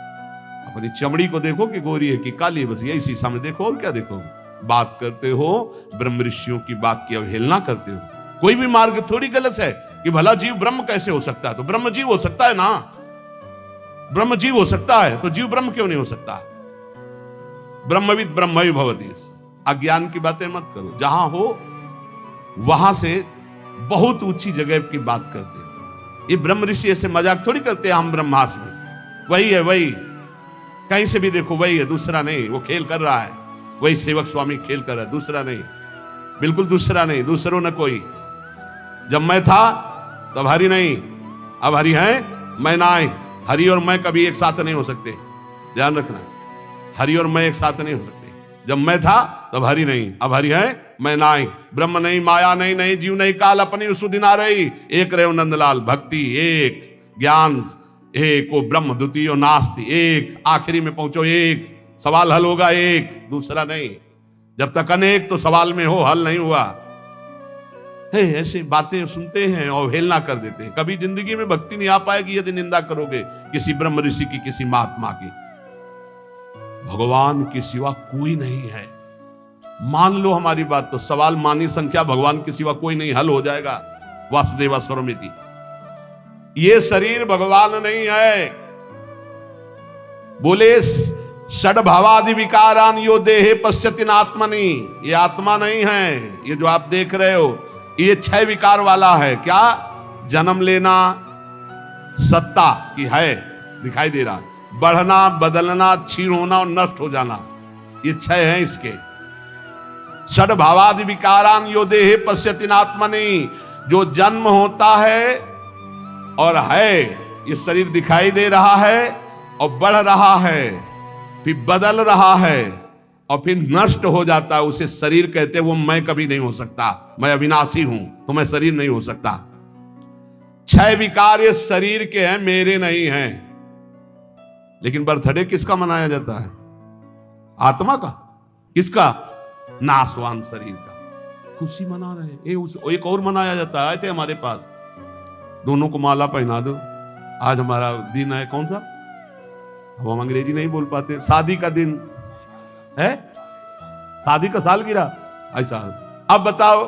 अपनी चमड़ी को देखो कि गोरी है कि काली, बस यही शीशा में देखो, और क्या देखोगे? बात करते हो ब्रह्म ऋषियों की बात की अवहेलना करते हो। कोई भी मार्ग थोड़ी गलत है कि भला जीव ब्रह्म कैसे हो सकता है, तो ब्रह्म जीव हो सकता है ना। ब्रह्म जीव हो सकता है तो जीव ब्रह्म क्यों नहीं हो सकता? ब्रह्मविद ब्रह्मैव भवति। अज्ञान की बातें मत करो, जहां हो वहां से बहुत ऊंची जगह की बात करते हैं। ये ब्रह्म ऋषि ऐसे मजाक थोड़ी करते हैं हम ब्रह्मास में, वही है वही, कहीं से भी देखो वही है, दूसरा नहीं। वो खेल कर रहा है, वही सेवक स्वामी खेल कर रहा है, दूसरा नहीं, बिल्कुल दूसरा नहीं, दूसरों न कोई। जब मैं था तब हरि नहीं, अब हरि है मैं ना आए। हरि और मैं कभी एक साथ नहीं हो सकते, ध्यान रखना। हरि और मैं एक साथ नहीं हो सकते। जब मैं था तब हरि नहीं, अब हरि है मैं ना आई। ब्रह्म नहीं, माया नहीं, नहीं जीव नहीं, काल अपनी उसुदिना रही। एक रहे नंदलाल, भक्ति एक, ज्ञान एक, वो ब्रह्म द्वितीय नास्ति एक, आखिरी में पहुंचो एक, सवाल हल होगा एक, दूसरा नहीं। जब तक अनेक तो सवाल में हो, हल नहीं हुआ है। ऐसे बातें सुनते हैं और अवहेलना कर देते हैं। कभी जिंदगी में भक्ति नहीं आ पाएगी यदि निंदा करोगे किसी ब्रह्म ऋषि की, किसी महात्मा की। भगवान के सिवा कोई नहीं है, मान लो हमारी बात तो। सवाल मानी संख्या, भगवान के सिवा कोई नहीं, हल हो जाएगा। वासुदेवा स्वरमिति। ये शरीर भगवान नहीं है। बोले षड भावादि विकारान यो देहे पश्यति आत्मनि, ये आत्मा नहीं है। ये जो आप देख रहे हो ये 6 विकार वाला है। क्या? जन्म लेना, सत्ता की है, दिखाई दे रहा, बढ़ना, बदलना, क्षीण होना और नष्ट हो जाना, ये 6 हैं इसके। षड भावादि विकारान यो देहे पश्यति आत्मनि, जो जन्म होता है और है, ये शरीर दिखाई दे रहा है और बढ़ रहा है, फिर बदल रहा है और फिर नष्ट हो जाता है, उसे शरीर कहते हैं। वो मैं कभी नहीं हो सकता, मैं अविनाशी हूं, तो मैं शरीर नहीं हो सकता। 6 विकार ये शरीर के हैं, मेरे नहीं हैं। लेकिन बर्थडे किसका मनाया जाता है? आत्मा का। किसका? नासवान शरीर का। खुशी मना रहे हैं। एक और मनाया जाता है, आए थे हमारे पास, दोनों को माला पहना दो, आज हमारा दिन है। कौन सा? अब हम अंग्रेजी नहीं बोल पाते। शादी का दिन है, शादी का सालगिरह, ऐसा। अब बताओ,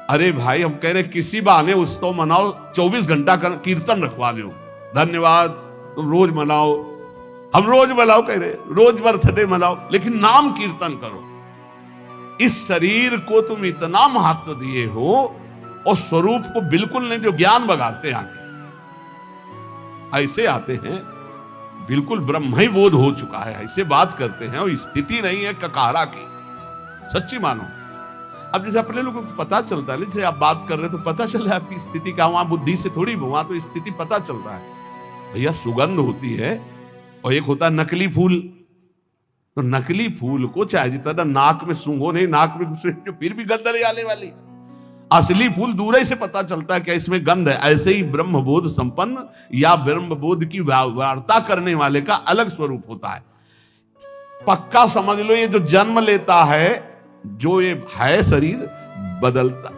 अरे भाई हम कह रहे किसी बहाने उसको मनाओ, 24 घंटा का कीर्तन रखवा लो, धन्यवाद, तुम रोज मनाओ, हम रोज मनाओ, कह रहे रोज बर्थडे मनाओ, लेकिन नाम कीर्तन करो। इस शरीर को तुम इतना महत्व दिए हो और स्वरूप को बिल्कुल नहीं, जो ज्ञान बगाड़ते आके ऐसे आते हैं, बिल्कुल ब्रह्म ही बोध हो चुका है, ऐसे बात करते हैं। और स्थिति नहीं है ककारा की, सच्ची मानो। अब जैसे अपने लोगों को पता चलता है, जैसे आप बात कर रहे हो तो पता चल रहा है आपकी स्थिति का, वहां बुद्धि से थोड़ी, वहां तो स्थिति पता चलता है। भैया सुगंध होती है और एक होता है नकली फूल। तो नकली फूल को चाहे जितना नाक में सूंघो नहीं, नाक में जो फिर भी गंध नहीं आने वाली। असली फूल दूर ही से पता चलता है कि इसमें गंध है। ऐसे ही ब्रह्मबोध संपन्न या ब्रह्मबोध की वार्ता करने वाले का अलग स्वरूप होता है। पक्का समझ लो, ये जो जन्म लेता है, जो ये है शरीर, बदलता।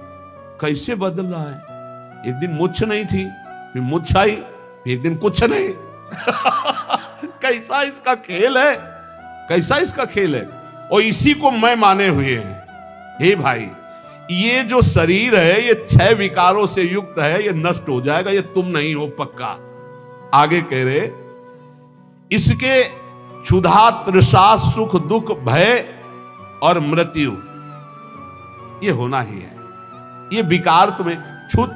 कैसे बदल रहा है? एक दिन मुछ नहीं थी, फिर मुछ आई, एक दिन कुछ नहीं। कैसा इसका खेल है, कैसा इसका खेल है। और इसी को मैं माने हुए हैं। हे भाई, ये जो शरीर है ये 6 विकारों से युक्त है, ये नष्ट हो जाएगा, ये तुम नहीं हो पक्का। आगे कह रहे, इसके क्षुधा, तृषा, सुख, दुख, भय और मृत्यु ये होना ही है। ये विकार तुम्हें क्षुध,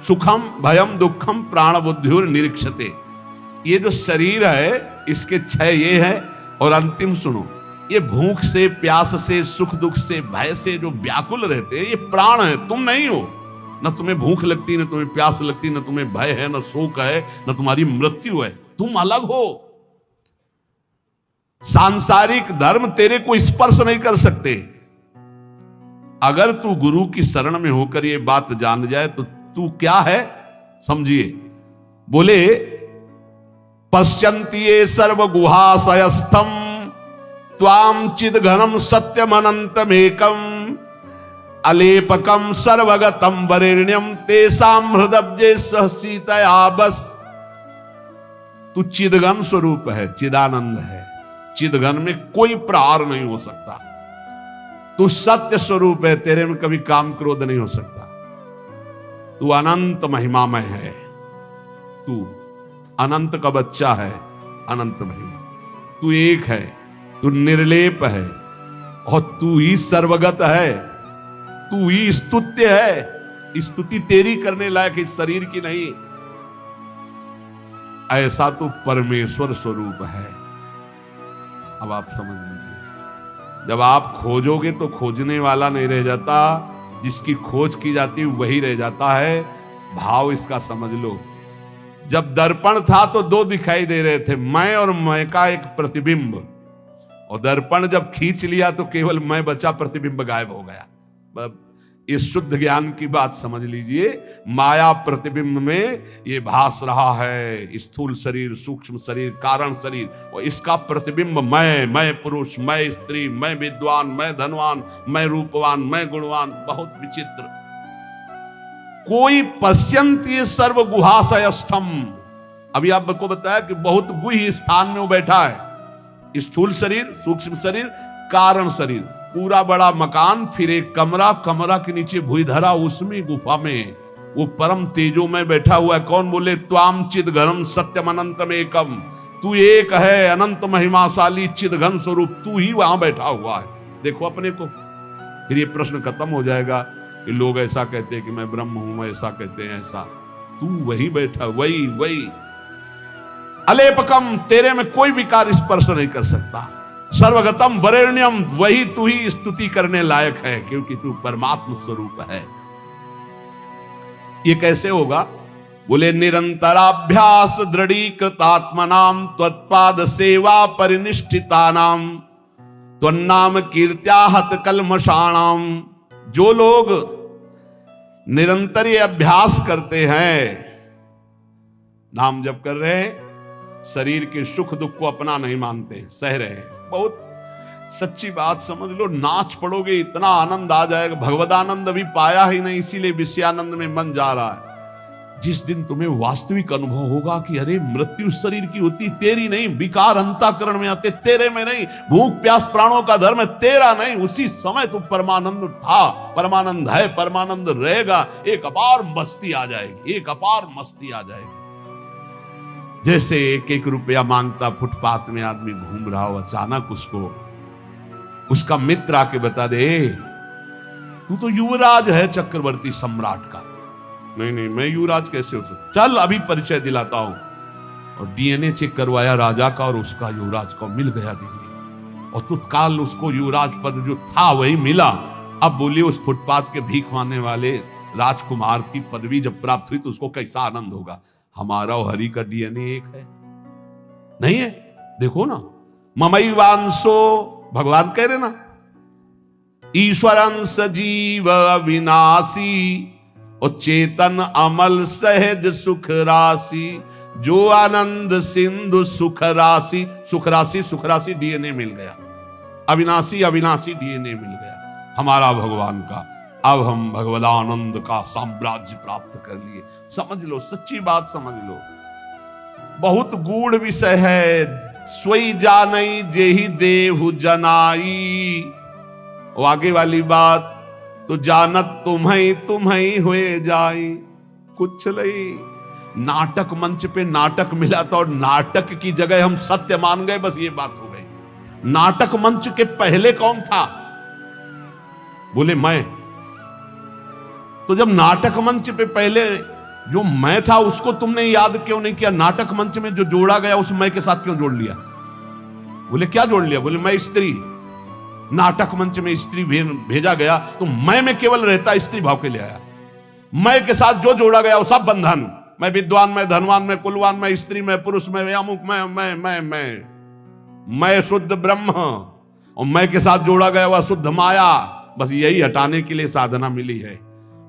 सुखम, भयम, दुखम, प्राण बुद्धिर निरीक्षते। ये जो शरीर है इसके 6 ये है। और अंतिम सुनो, ये भूख से, प्यास से, सुख दुख से, भय से जो व्याकुल रहते हैं, ये प्राण है, तुम नहीं हो। न तुम्हें भूख लगती, न तुम्हें प्यास लगती, न तुम्हें भय है, न शोक है, न तुम्हारी मृत्यु है, तुम अलग हो। सांसारिक धर्म तेरे को स्पर्श नहीं कर सकते। अगर तू गुरु की शरण में होकर ये बात जान जाए तो तू क्या है समझिए। बोले पश्यन्ति ये सर्व गुहाशयस्थम त्वाम चिद घनम सत्यम अनंतमेकम अलेपकम सर्वगतम वरेण्यम तेसाम हृदब्जे सहसीतया बस। तू चिदघन स्वरूप है, चिदानंद है। चिदघन में कोई प्रहार नहीं हो सकता। तू सत्य स्वरूप है, तेरे में कभी काम क्रोध नहीं हो सकता। तू अनंत महिमामय है, तू अनंत का बच्चा है, अनंत महिमा। तू एक है, तू निर्लेप है और तू ही सर्वगत है। तू ही स्तुत्य है, स्तुति तेरी करने लायक इस शरीर की नहीं। ऐसा तो परमेश्वर स्वरूप है। अब आप समझ लीजिए, जब आप खोजोगे तो खोजने वाला नहीं रह जाता, जिसकी खोज की जाती है वही रह जाता है। भाव इसका समझ लो। जब दर्पण था तो दो दिखाई दे रहे थे, मैं और मैं का एक प्रतिबिंब, और दर्पण जब खींच लिया तो केवल मैं बचा, प्रतिबिंब गायब हो गया। इस शुद्ध ज्ञान की बात समझ लीजिए। माया प्रतिबिंब में ये भास रहा है, स्थूल शरीर, सूक्ष्म शरीर, कारण शरीर, और इसका प्रतिबिंब मैं पुरुष, मैं स्त्री, मैं विद्वान, मैं धनवान, मैं रूपवान, मैं गुणवान। बहुत विचित्र। कोई पश्यन्ति सर्व गुहाशयस्थम। अभी आपको बताया कि बहुत गुह्य स्थान में वो बैठा है। स्थूल शरीर, सूक्ष्म शरीर, कारण शरीर, पूरा बड़ा मकान, फिर एक कमरा, कमरा के नीचे भूधरा, उसमें गुफा में वो परम तेजो में बैठा हुआ है। कौन? बोले त्वाम चिद घनम सत्यम अनंतम एकम। तू एक है, अनंत महिमाशाली चिद घन स्वरूप, तू ही वहां बैठा हुआ है। देखो अपने को। फिर ये प्रश्न खत्म हो जाएगा कि लोग ऐसा कहते हैं कि मैं ब्रह्म हूं, मैं ऐसा कहते हैं ऐसा। तू वही बैठा, वही वही अलेपकम, तेरे में कोई विकार स्पर्श नहीं कर सकता। सर्वगतम वरेण्यम, वही तू ही स्तुति करने लायक है, क्योंकि तू परमात्म स्वरूप है। ये कैसे होगा? बोले निरंतराभ्यास दृढ़ीकृतात्मनाम त्वत्पाद सेवा परिनिष्ठितानाम त्वन्नाम कीर्त्या हत कल्मषाणाम। जो लोग निरंतर ये अभ्यास करते हैं, नाम जप कर रहे हैं, शरीर के सुख दुख को अपना नहीं मानते, सह रहे हैं। बहुत सच्ची बात समझ लो। नाच पड़ोगे इतना आनंद आ जाएगा। भगवदानंद अभी पाया ही नहीं, इसीलिए विषयानंद में मन जा रहा है। जिस दिन तुम्हें वास्तविक अनुभव होगा कि अरे मृत्यु शरीर की होती, तेरी नहीं, विकार अंतःकरण में आते, तेरे में नहीं, भूख प्यास प्राणों का धर्म है, तेरा नहीं, उसी समय तुम परमानंद था, परमानंद है, परमानंद रहेगा। एक अपार मस्ती आ जाएगी, एक अपार मस्ती आ जाएगी। जैसे एक एक रुपया मांगता फुटपाथ में आदमी घूम रहा हो, अचानक उसको उसका मित्र आके बता दे, तू तो युवराज है चक्रवर्ती सम्राट का। नहीं नहीं, मैं युवराज कैसे हो सकता, चल अभी परिचय दिलाता हूं। और डीएनए चेक करवाया राजा का, और उसका युवराज का मिल गया डीएनए, और तत्काल उसको युवराज पद जो था वही मिला। अब बोलिए उस फुटपाथ के भीख मांगने वाले राजकुमार की पदवी जब प्राप्त हुई तो उसको कैसा आनंद होगा। हमारा और हरि का डीएनए एक है, नहीं है? देखो ना, ममैवांशो, भगवान कह रहे ना, ईश्वरंस जीव अविनाशी और चेतन अमल सहज सुख राशि, जो आनंद सिंधु सुख राशि। सुख राशि, सुख राशि डीएनए मिल गया, अविनाशी अविनाशी डीएनए मिल गया हमारा भगवान का। अब हम भगवदानंद का साम्राज्य प्राप्त कर लिए। समझ लो, सच्ची बात समझ लो। बहुत गूढ़ विषय है। सोई जानई जेहि देहु जनाई। वो आगे वाली बात, तो जानत तुम्हें हुए जाई। कुछ नहीं, नाटक मंच पे नाटक मिला था और नाटक की जगह हम सत्य मान गए, बस ये बात हो गई। नाटक मंच के पहले कौन था? बोले मैं। तो जब नाटक मंच पे पहले जो मैं था उसको तुमने याद क्यों नहीं किया? नाटक मंच में जो जोड़ा गया उस मैं के साथ क्यों जोड़ लिया? बोले क्या जोड़ लिया? बोले मैं स्त्री, नाटक मंच में स्त्री भेजा गया तो मैं में केवल रहता स्त्री भाव के ले आया। मैं के साथ जो जोड़ा गया वो सब बंधन, मैं विद्वान, मैं धनवान, मैं कुलवान, मैं स्त्री, मैं पुरुष, मैं अमुक, मैं शुद्ध ब्रह्म, और मैं के साथ जोड़ा गया वह शुद्ध माया। बस यही हटाने के लिए साधना मिली है।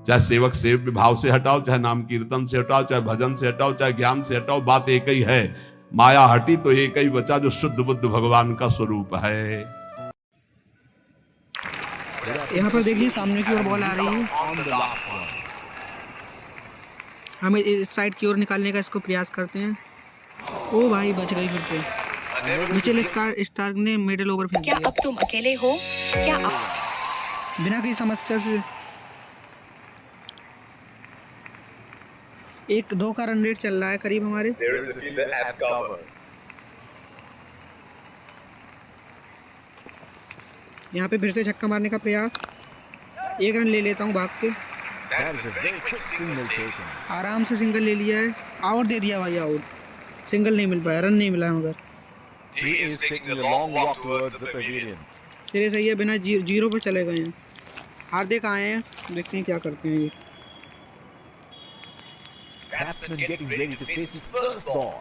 चाहे सेवक सेव्य भाव से हटाओ, चाहे नाम कीर्तन से हटाओ, चाहे भजन से हटाओ, चाहे ज्ञान से हटाओ, बात एक ही है। माया हटी तो एक ही बचा जो शुद्ध बुद्ध भगवान का स्वरूप है। यहाँ पर देखिए सामने की ओर बॉल आ रही है, हमें इस साइड की ओर निकालने का इसको प्रयास करते हैं। ओ भाई बच गई फिर से। मिचेल स्टार्क ने मिडल ओवर फेंक दिया। क्या अब तुम अकेले हो? क्या बिना किसी समस्या से 1-2 का रन रेट चल रहा है करीब हमारे। यहाँ पे फिर से छक्का मारने का प्रयास। एक रन ले लेता हूँ भाग के। That is a very quick single taken. आराम से सिंगल ले लिया है, आउट दे दिया भाई, आउट। सिंगल नहीं मिल पाया, रन नहीं मिला मगर। He is taking a long walk towards the pavilion. चलिए सही है, बिना जीरो पे चले गए हैं। हार्दिक आए हैं, देखते हैं क्या करते हैं ये। Batsman getting ready to face his first ball.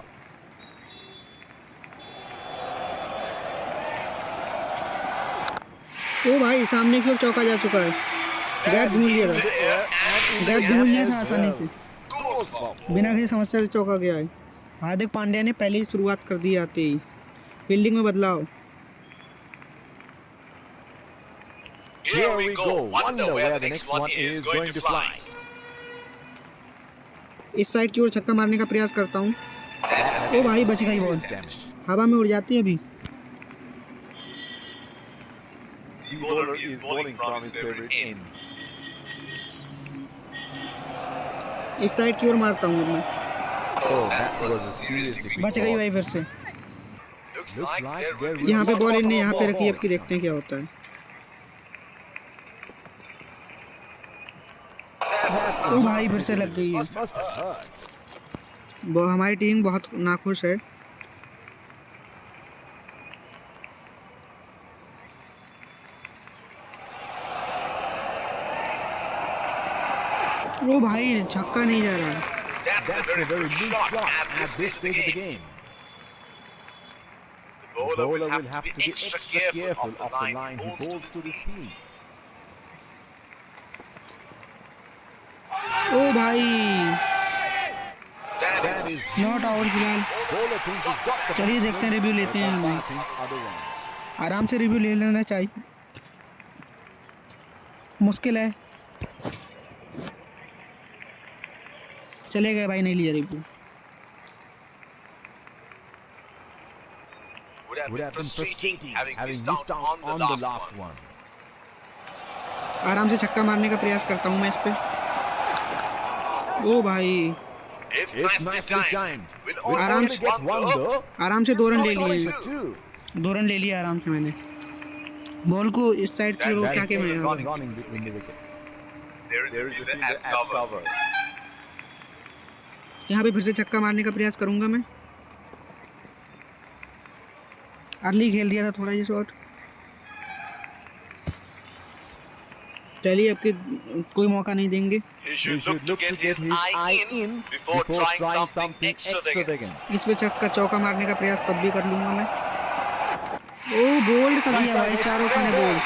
ओ भाई, सामने की ओर चौका जा चुका है। गैप ढूंढ लिया था, गैप ढूंढ लिया था आसानी से, बिना किसी समस्या से चौका गया है। हार्दिक पांड्या ने पहले ही शुरुआत कर दी आते ही। फील्डिंग में बदलाव। Here we go. Wonder where the next one is going to fly. इस साइड की ओर छक्का मारने का प्रयास करता हूँ। ओ भाई, बच गई बॉल, हवा में उड़ जाती है अभी। The bowler is bowling from his favorite end. इस साइड की ओर मारता हूँ मैं। Oh, that was a seriously big बच गई ball. भाई फिर से। Looks like they're यहाँ पे बॉल इनने यहाँ पे रखी है, अब की balls. देखते हैं क्या होता है। ओ भाई, फिर से लग गई है। Must have hurt. हमारी टीम बहुत नाखुश है। ओ भाई, छक्का नहीं जा रहा है। That's a very good shot at this stage of the game. The bowler will have to be extra careful of the line he bowls to this speed. ओ भाई, That is नॉट आउट फिलहाल। bowler thinks he's got the चलिए देखते हैं, review लेते हैं हमें। thinks otherwise. आराम से रिव्यू ले लेना चाहिए, मुश्किल है। चले गए भाई, नहीं लिया review. Would have been frustrating having missed out on the last one. आराम से छक्का मारने का प्रयास करता हूँ मैं इस पे। ओ भाई, It's nicely timed. आराम से Get one though. आराम से 2 रन ले लिए। For two. 2 रन ले लिया आराम से मैंने। बॉल को इस साइड की ओर That उठा is के मैं running between the wickets. There is a fielder at cover. यहाँ पे फिर से छक्का मारने का प्रयास करूंगा मैं। अर्ली खेल दिया था थोड़ा ये शॉट। चलिए, अब के कोई मौका नहीं देंगे। He should look to get his eye in before trying something extravagant. इस पे छक्का चौका मारने का प्रयास तब भी कर लूंगा मैं। ओ, बोल्ड कर दिया भाई, चारों खाने बोल्ड।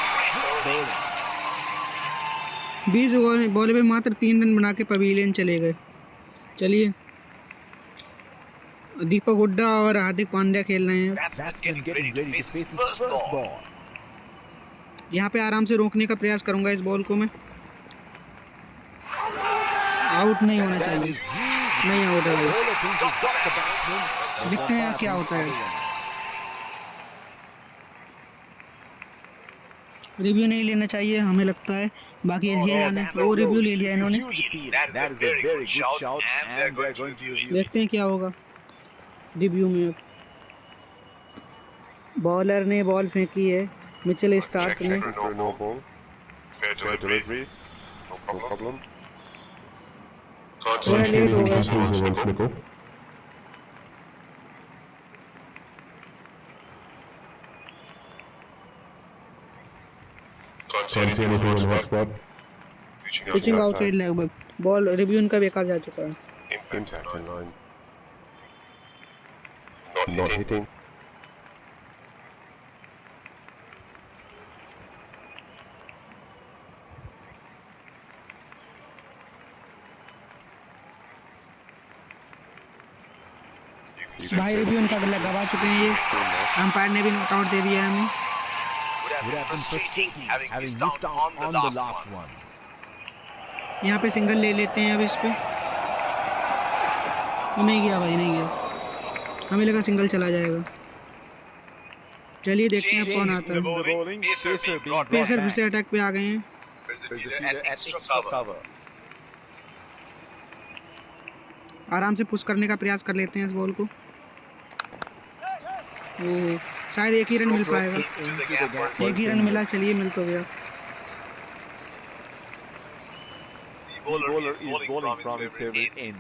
20 बॉल पे मात्र 3 रन बना के पवेलियन चले गए। चलिए, दीपक हुड्डा और हार्दिक पांड्या खेल रहे हैं। Batsman getting ready to face his first ball. यहाँ पे आराम से रोकने का प्रयास करूंगा इस बॉल को मैं। आउट नहीं होना चाहिए, नहीं आउट है भाई। Bowler thinks he's got the batsman. देखते हैं क्या होता है। रिव्यू नहीं लेना चाहिए हमें लगता है, बाकी एलजीए जाने। वो रिव्यू ले लिया इन्होंने। That is a very good shout and they're going to use it. देखते हैं क्या होगा रिव्यू में। अब बॉलर ने बॉल फेंकी है, मिचेल स्टार्क ने। No ball. Fair delivery. No problem. थोड़ा लेट हो गया। Can't see anything on the hotspot. Pitching outside leg, ball review इनका बेकार जा चुका है। Impact in line. Not hitting. भाई, रिव्यू इनका गला गवा चुके हैं ये। अंपायर ने भी नॉट आउट दे दिया है हमें। Would have been frustrating having missed out on the last one. यहाँ पे सिंगल ले लेते हैं अब इस पे। नहीं गया भाई, नहीं गया। हमें लगा सिंगल चला जाएगा। चलिए देखते हैं अब कौन आता है। पेसर फिर से अटैक पे आ गए हैं। आराम से पुश करने का प्रयास कर लेते हैं इस बॉल को। ओह, शायद एक ही रन मिल पाएगा। एक ही रन मिला, चलिए मिल तो गया। bowler is bowling from his favorite end.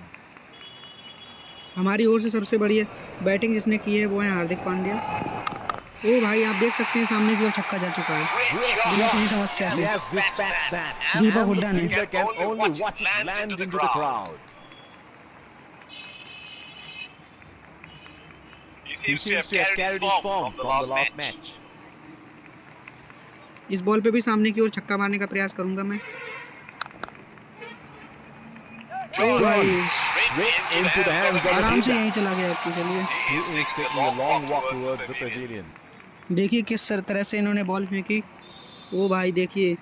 हमारी ओर से सबसे बढ़िया बैटिंग जिसने की है वो है हार्दिक पांड्या। ओ भाई आप देख सकते हैं सामने की ओर छक्का जा चुका है बिना किसी समस्या He से। has dispatched that. Deepak And Hooda the ने। fielder can only watch it land into the crowd. He He seems to have carried his form from the last match. इस बॉल पे भी सामने की ओर छक्का मारने का प्रयास करूंगा मैं। ओ भाई Straight into the hands of the आराम से fielder. यहीं चला गया आपकी। चलिए He is taking a long walk towards the pavilion. देखिए किस तरह से इन्होंने बॉल फेंकी। ओ भाई देखिए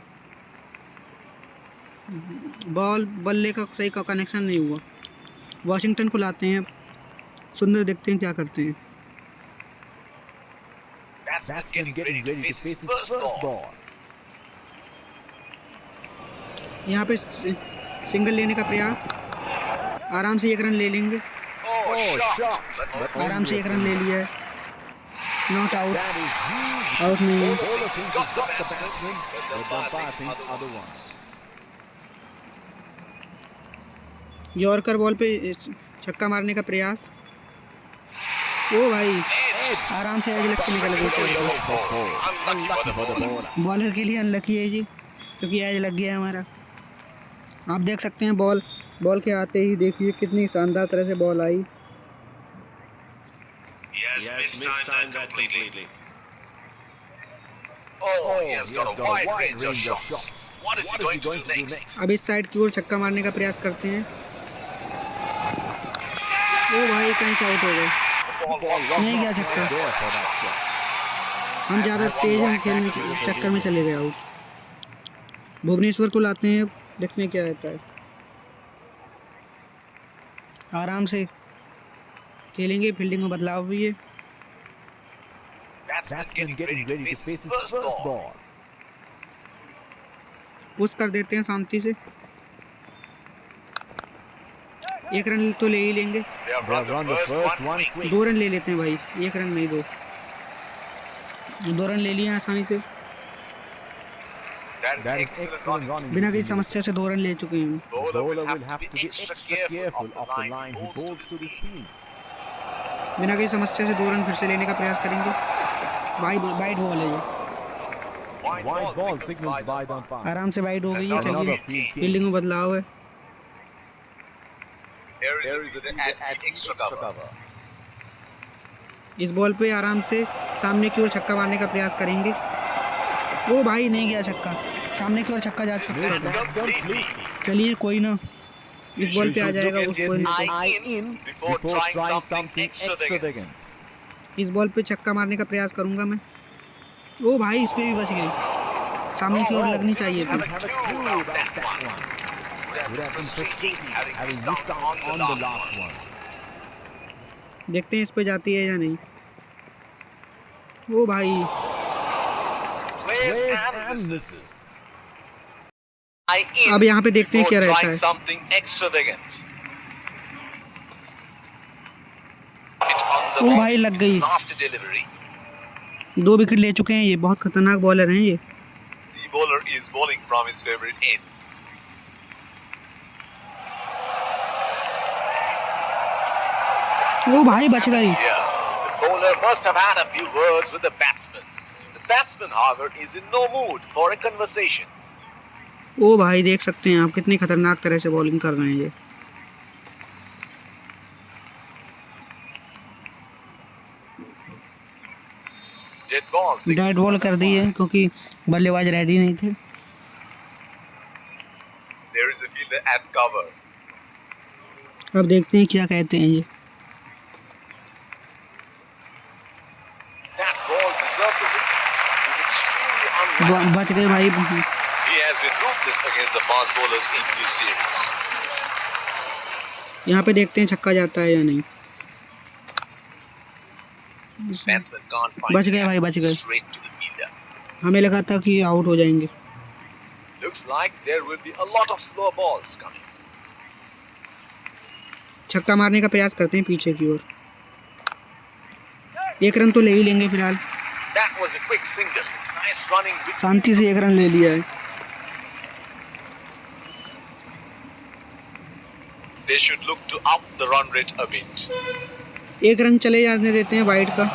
बॉल बल्ले का सही का कनेक्शन नहीं हुआ। वॉशिंगटन को लाते हैं, सुंदर देखते हैं क्या करते हैं। Batsman getting ready to face his first ball. यहाँ पे सिंगल लेने का प्रयास, आराम से एक रन ले लेंगे। Oh, shot. But आराम only से a एक रन ले single. लिया है, not out. That is huge. Out नहीं है। Bowler thinks he's got the batsman, but the umpire thinks otherwise. Yorker ball पे छक्का मारने का प्रयास। ओ भाई आराम से एज लग के निकल गई। Unlucky for the bowler. Bowler के लिए अनलकी है जी, क्योंकि एज लग गया है हमारा। आप देख सकते हैं बॉल के आते ही देखिए कितनी शानदार तरह से ball I. He has mistimed that completely. Oh, he has got a wide range of shots. What is he going to do next? अब इस साइड की ओर छक्का मारने का प्रयास करते हैं। ओ भाई कहीं से आउट हो गए। The ball was नहीं गया छक्का। There for that shot. हम ज़्यादा तेज हम खेलने के चक्कर में चले गए आउट। भुवनेश्वर को लाते हैं, देखते हैं क्या रहता है। आराम से खेलेंगे, फील्डिंग में बदलाव भी है। Batsman getting ready to face his first ball. Push कर देते हैं शांति से। एक रन तो ले ही लेंगे। They have They have run the first one quick. 2 run ले लेते हैं भाई, 1 रन नहीं, 2 रन ले लिए आसानी से। That is excellent running. बिना किसी समस्या से 2 रन ले चुके हैं हम। The bowler will have to be extra careful of the line he bowls to the spin. बिना किसी समस्या से 2 रन फिर से लेने का प्रयास करेंगे। वाइड बॉल है ये, Wide ball signaled by the umpire. आराम से वाइड हो गई है। Another चलिए field kick. फील्डिंग में बदलाव है। There is an extra cover. इस बॉल पे आराम से सामने की ओर छक्का मारने का प्रयास करेंगे। ओ भाई नहीं गया छक्का, सामने की ओर छक्का जा सकता Missed था। that completely. चलिए कोई ना, इस बॉल पे आ जाएगा उस His ball eye in before trying something extravagant. इस बॉल पे छक्का मारने का प्रयास करूंगा मैं। ओ भाई इस पे भी बच गई, सामने की ओर लगनी चाहिए Didn't थी। have a clue about that one. Would have been frustrating having missed out on the last one. देखते हैं इस पे जाती है या नहीं। ओ भाई Plays Plays and and misses. misses. Eye in अब यहाँ पे देखते हैं क्या before रहता trying है। something extravagant. It's on the O ball. भाई लग गई। Nasty delivery. 2 विकेट ले चुके हैं ये, बहुत खतरनाक बॉलर हैं ये। The bowler is bowling from his favorite end. ओ भाई बच गई। Yeah, the bowler must have had a few words with the batsman. The batsman, however, is in no mood for a conversation. ओ भाई देख सकते हैं आप कितनी खतरनाक तरह से बॉलिंग कर रहे हैं ये। Dead ball. डेड बॉल कर दी है क्योंकि बल्लेबाज रेडी नहीं थे। There is a fielder at cover. अब देखते हैं क्या कहते हैं ये। That ball deserved the wicket. He's extremely unlucky. बच गए भाई। He has been ruthless against the fast bowlers in this series. यहाँ पे देखते हैं छक्का जाता है या नहीं। Batsman can't find बच the गए gap. भाई, बच गए। Straight to the fielder. हमें लगा था कि आउट हो जाएंगे। Looks like there will be a lot of slow balls coming. छक्का मारने का प्रयास करते हैं पीछे की ओर। 1 रन तो ले ही लेंगे फिलहाल। That was a quick single. Nice running. शांति से 1 रन ले लिया है। they should look to up the run rate a bit. एक रन चले जाने देते हैं वाइड का।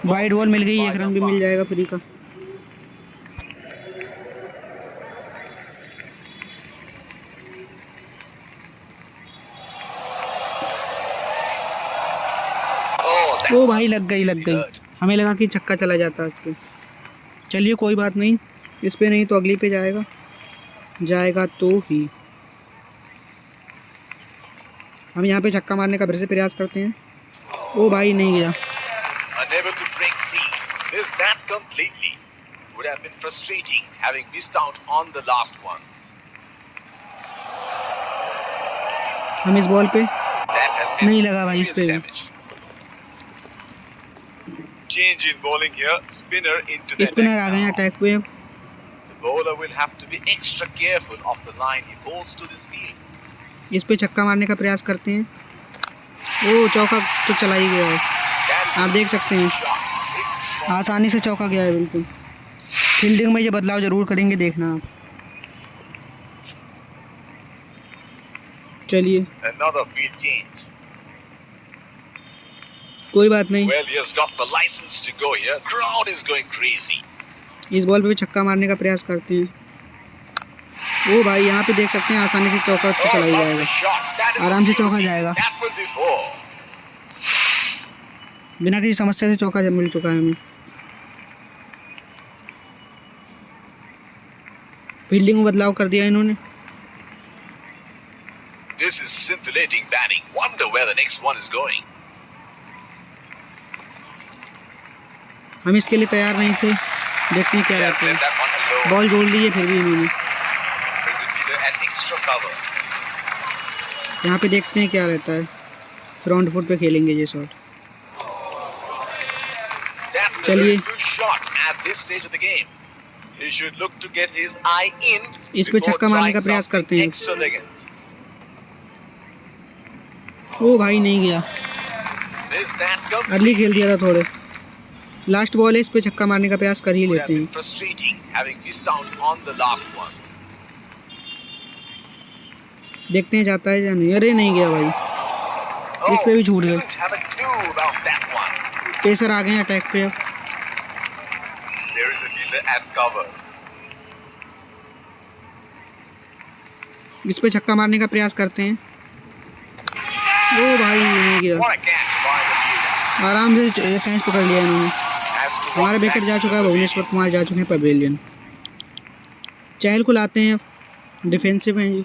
वाइड बॉल मिल गई, एक रन भी मिल जाएगा फ्री का। ओ भाई लग गई। हमें लगा कि छक्का चला जाता है उस पे। चलिए कोई बात नहीं, इस पे नहीं तो अगली पे जाएगा तो ही। हम यहाँ पे छक्का मारने का फिर से प्रयास करते हैं। ओ भाई नहीं गया। Unable to break free. Missed that completely. Would have been frustrating having missed out on the last one. हम इस बॉल पे That has been नहीं लगा भाई इस serious पे। damage. Change in bowling here. Spinner into the spinner आ deck गए हैं now. अटैक पे। The bowler will have to be extra careful of the line he bowls to this field. इस पे छक्का मारने का प्रयास करते हैं। ओ चौका तो चला ही गया है। That is आप a देख सकते हैं shot. It's a strong आसानी से चौका गया है बिल्कुल। फील्डिंग में ये बदलाव जरूर करेंगे, देखना आप। चलिए another field change. कोई बात नहीं, Well, he has got the license to go here. Crowd is going crazy. इस बॉल पे भी छक्का मारने का प्रयास करते हैं। ओ भाई यहाँ पे देख सकते हैं आसानी से चौका तो चला ही lovely जाएगा। shot. That is आराम से चौका beauty. जाएगा। That will be four. बिना किसी समस्या से चौका मिल चुका है हमें। फील्डिंग में बदलाव कर दिया इन्होंने। This is scintillating batting. Wonder where the next one is going. हम इसके लिए तैयार नहीं थे, देखते हैं क्या He has रहता left है। that one alone. बॉल जोड़ ली है फिर भी इन्होंने। There's a fielder at extra cover. यहाँ पे देखते हैं क्या रहता है। फ्रंट फुट पे खेलेंगे ये शॉट। That's a चलिए। very good shot at this stage of the game. He should look to get his eye in इस पे before छक्का मारने trying का प्रयास something करते हैं। extravagant. ओ भाई नहीं गया, Missed that अर्ली खेल completely. दिया था थोड़े। लास्ट बॉल है, इस पे छक्का मारने का प्रयास कर ही Would have लेते been हैं। frustrating having missed out on the last one. देखते हैं जाता है या नहीं। अरे नहीं गया भाई, Oh, इस पे भी छूट गए। didn't have a clue about that one. Pacer आ गए हैं अटैक पे अब। There is a fielder at cover. इस पे छक्का मारने का प्रयास करते हैं। ओ भाई नहीं गया, What a catch by the fielder. आराम से कैच पकड़ लिया इन्होंने। Has to हमारा walk विकेट back जा to चुका the है, भुवनेश्वर pavilion. कुमार जा चुके हैं पवेलियन। चहल को लाते हैं, डिफेंसिव हैं जी।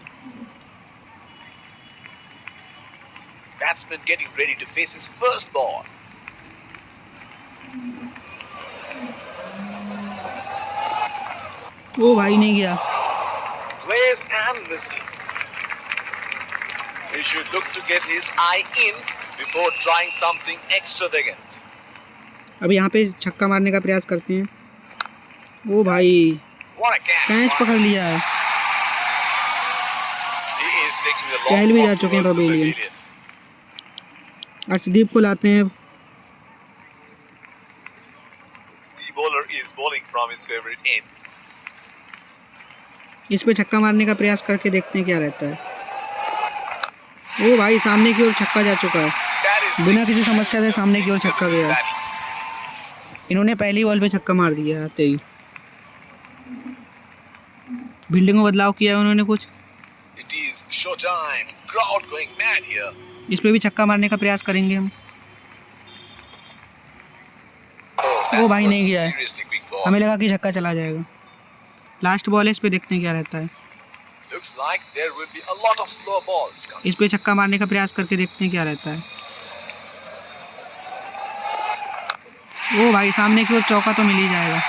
Batsman getting ready to face his first ball. ओ भाई नहीं गया, Plays and misses. He should look to get his eye in before trying something extravagant. अब यहाँ पे छक्का मारने का प्रयास करते हैं। ओ भाई What a catch! Catch by- पकड़ लिया है। He is taking a Chahal long भी जा walk चुके हैं towards the pavilion. pavilion. Arshdeep को लाते हैं। The bowler is bowling from his favorite end. इस पे छक्का मारने का प्रयास करके देखते हैं क्या रहता है। ओ भाई सामने की ओर छक्का जा चुका है। That is बिना six. किसी समस्या से सामने की ओर छक्का Magnificent गया। batting. इन्होंने पहली बॉल पे छक्का मार दिया आते ही। बिल्डिंग में बदलाव किया है उन्होंने कुछ। It is showtime. Crowd going mad here. इस पे भी छक्का मारने का प्रयास करेंगे हम। Oh, ओ भाई was नहीं a गया है। seriously quick ball. हमें लगा कि छक्का चला जाएगा। लास्ट बॉल है, इस पे देखते हैं क्या रहता है। Looks like there will be a lot of slow balls coming. इस पे छक्का मारने का प्रयास करके देखते हैं क्या रहता है। ओ भाई सामने की ओर चौका तो मिल ही जाएगा,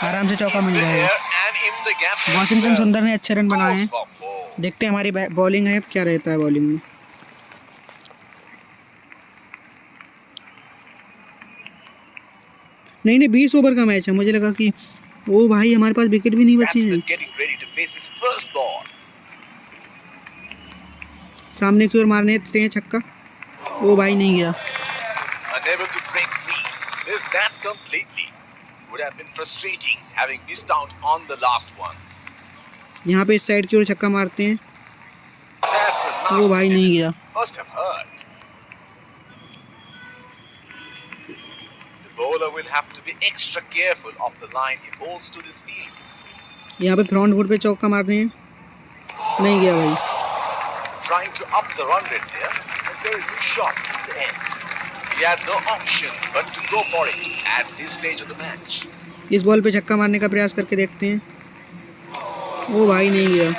आराम से चौका In मिल the जाएगा। air and in the gap as Washington well. सुंदर ने अच्छे रन बनाए हैं। Goes for four. देखते हैं हमारी बॉलिंग है, क्या रहता है बॉलिंग में। नहीं 20 ओवर का मैच है, मुझे लगा कि ओ भाई हमारे पास विकेट भी नहीं बची है। Batsman getting ready to face his first ball. सामने की ओर मारने देते हैं छक्का। ओ भाई नहीं गया, Unable to break free. Missed that completely. Would have been frustrating having missed out on the last one. यहाँ पे इस साइड की ओर छक्का मारते हैं। That's a वो nasty भाई नहीं delivery. गया। Must have hurt. The bowler will have to be extra careful of the line he bowls to this field. यहाँ पे फ्रंट फुट पे चौका मारते हैं, नहीं गया भाई। Trying to up the run rate there. A very good shot in the end. He had no option but to go for it at this stage of the match. इस ball पे छक्का मारने का प्रयास करके देखते हैं। वो भाई नहीं गया।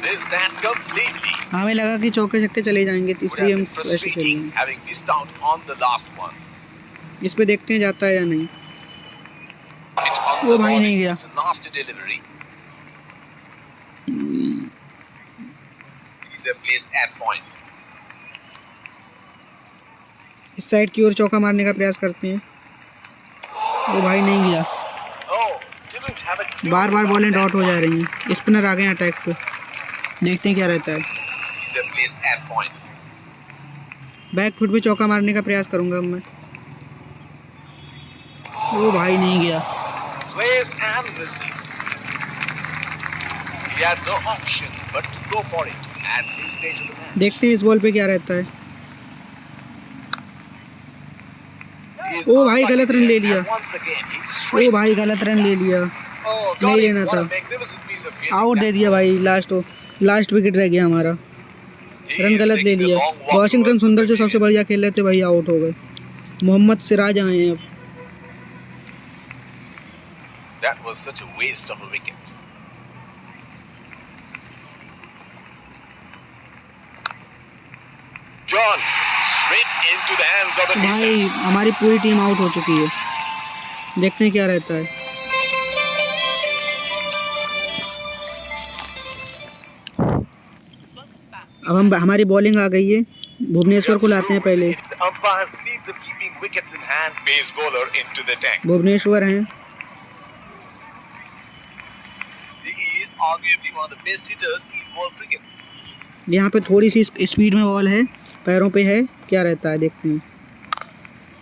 Missed that completely. हमें लगा कि चौके छक्के चले जाएंगे, Would इसलिए have हम been वैसे खेल frustrating रहे having missed out on the last one. हैं। इस पे देखते हैं जाता है या नहीं। Hit on वो the भाई ball. नहीं गया। It's a nasty delivery. Either placed at point. इस साइड की ओर चौका मारने का प्रयास करते हैं। वो भाई नहीं गया। Oh, didn't have a clue bar bar about बॉलें that dot हो one. जा रही हैं। स्पिनर आ गए हैं अटैक पे, देखते हैं क्या रहता है। Either placed at point. Back foot पे चौका मारने का प्रयास करूंगा मैं। वो भाई नहीं गया। Plays and misses. He had no option but to go for it at this stage of the match. देखते हैं इस बॉल पे क्या रहता है। He is ओ भाई, unlucky गलत रन there, ले लिया। and once again, hit O straight. भाई गलत रन ले लिया, Oh, नहीं got लेना it. What था। a magnificent piece of fielding out they that दिया भाई। लास्ट विकेट रह गया हमारा, He रन is गलत ले taking a लिया। long walk वाशिंगटन towards सुंदर the जो सबसे pavilion. बढ़िया खेल रहे थे भाई आउट हो गए। मोहम्मद सिराज आए हैं अब। That was such a waste of a wicket. John, straight into the hands of the fielder. भाई हमारी पूरी टीम आउट हो चुकी है, देखते हैं क्या रहता है। अब हमारी बॉलिंग आ गई है। भुवनेश्वर को लाते हैं पहले। The umpires leave the keeping wickets in hand. Pace bowler into the tank. Bhubaneswar हैं, He is arguably one of the best hitters in world cricket. यहाँ पे थोड़ी सी स्पीड में बॉल है, पैरों पे है, क्या रहता है देखते हैं।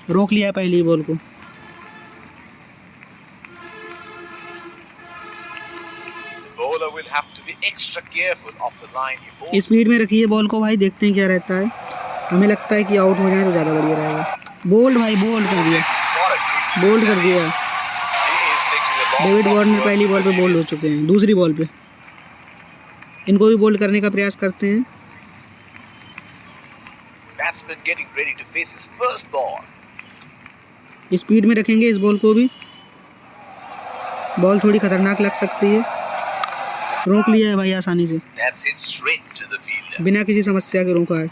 रोक लिया है पहली बॉल को। The bowler will have to be extra careful of the line he bowls. Speed में रखिए बॉल को भाई, देखते हैं क्या रहता है। हमें लगता है कि आउट हो जाए तो ज़्यादा बढ़िया रहेगा। बोल्ड भाई, बोल्ड कर दिया, What a good bowled that कर दिया। is. He is taking a long David walk Warner towards पहली the बॉल पे बोल्ड pavilion. हो चुके हैं, दूसरी बॉल पे इनको भी बोल्ड करने का प्रयास करते हैं। Batsman getting ready to face his first ball. Speed में रखेंगे इस बॉल को भी, बॉल थोड़ी खतरनाक लग सकती है। रोक लिया है भाई आसानी से, That's it straight to the fielder. बिना किसी समस्या के रोका है।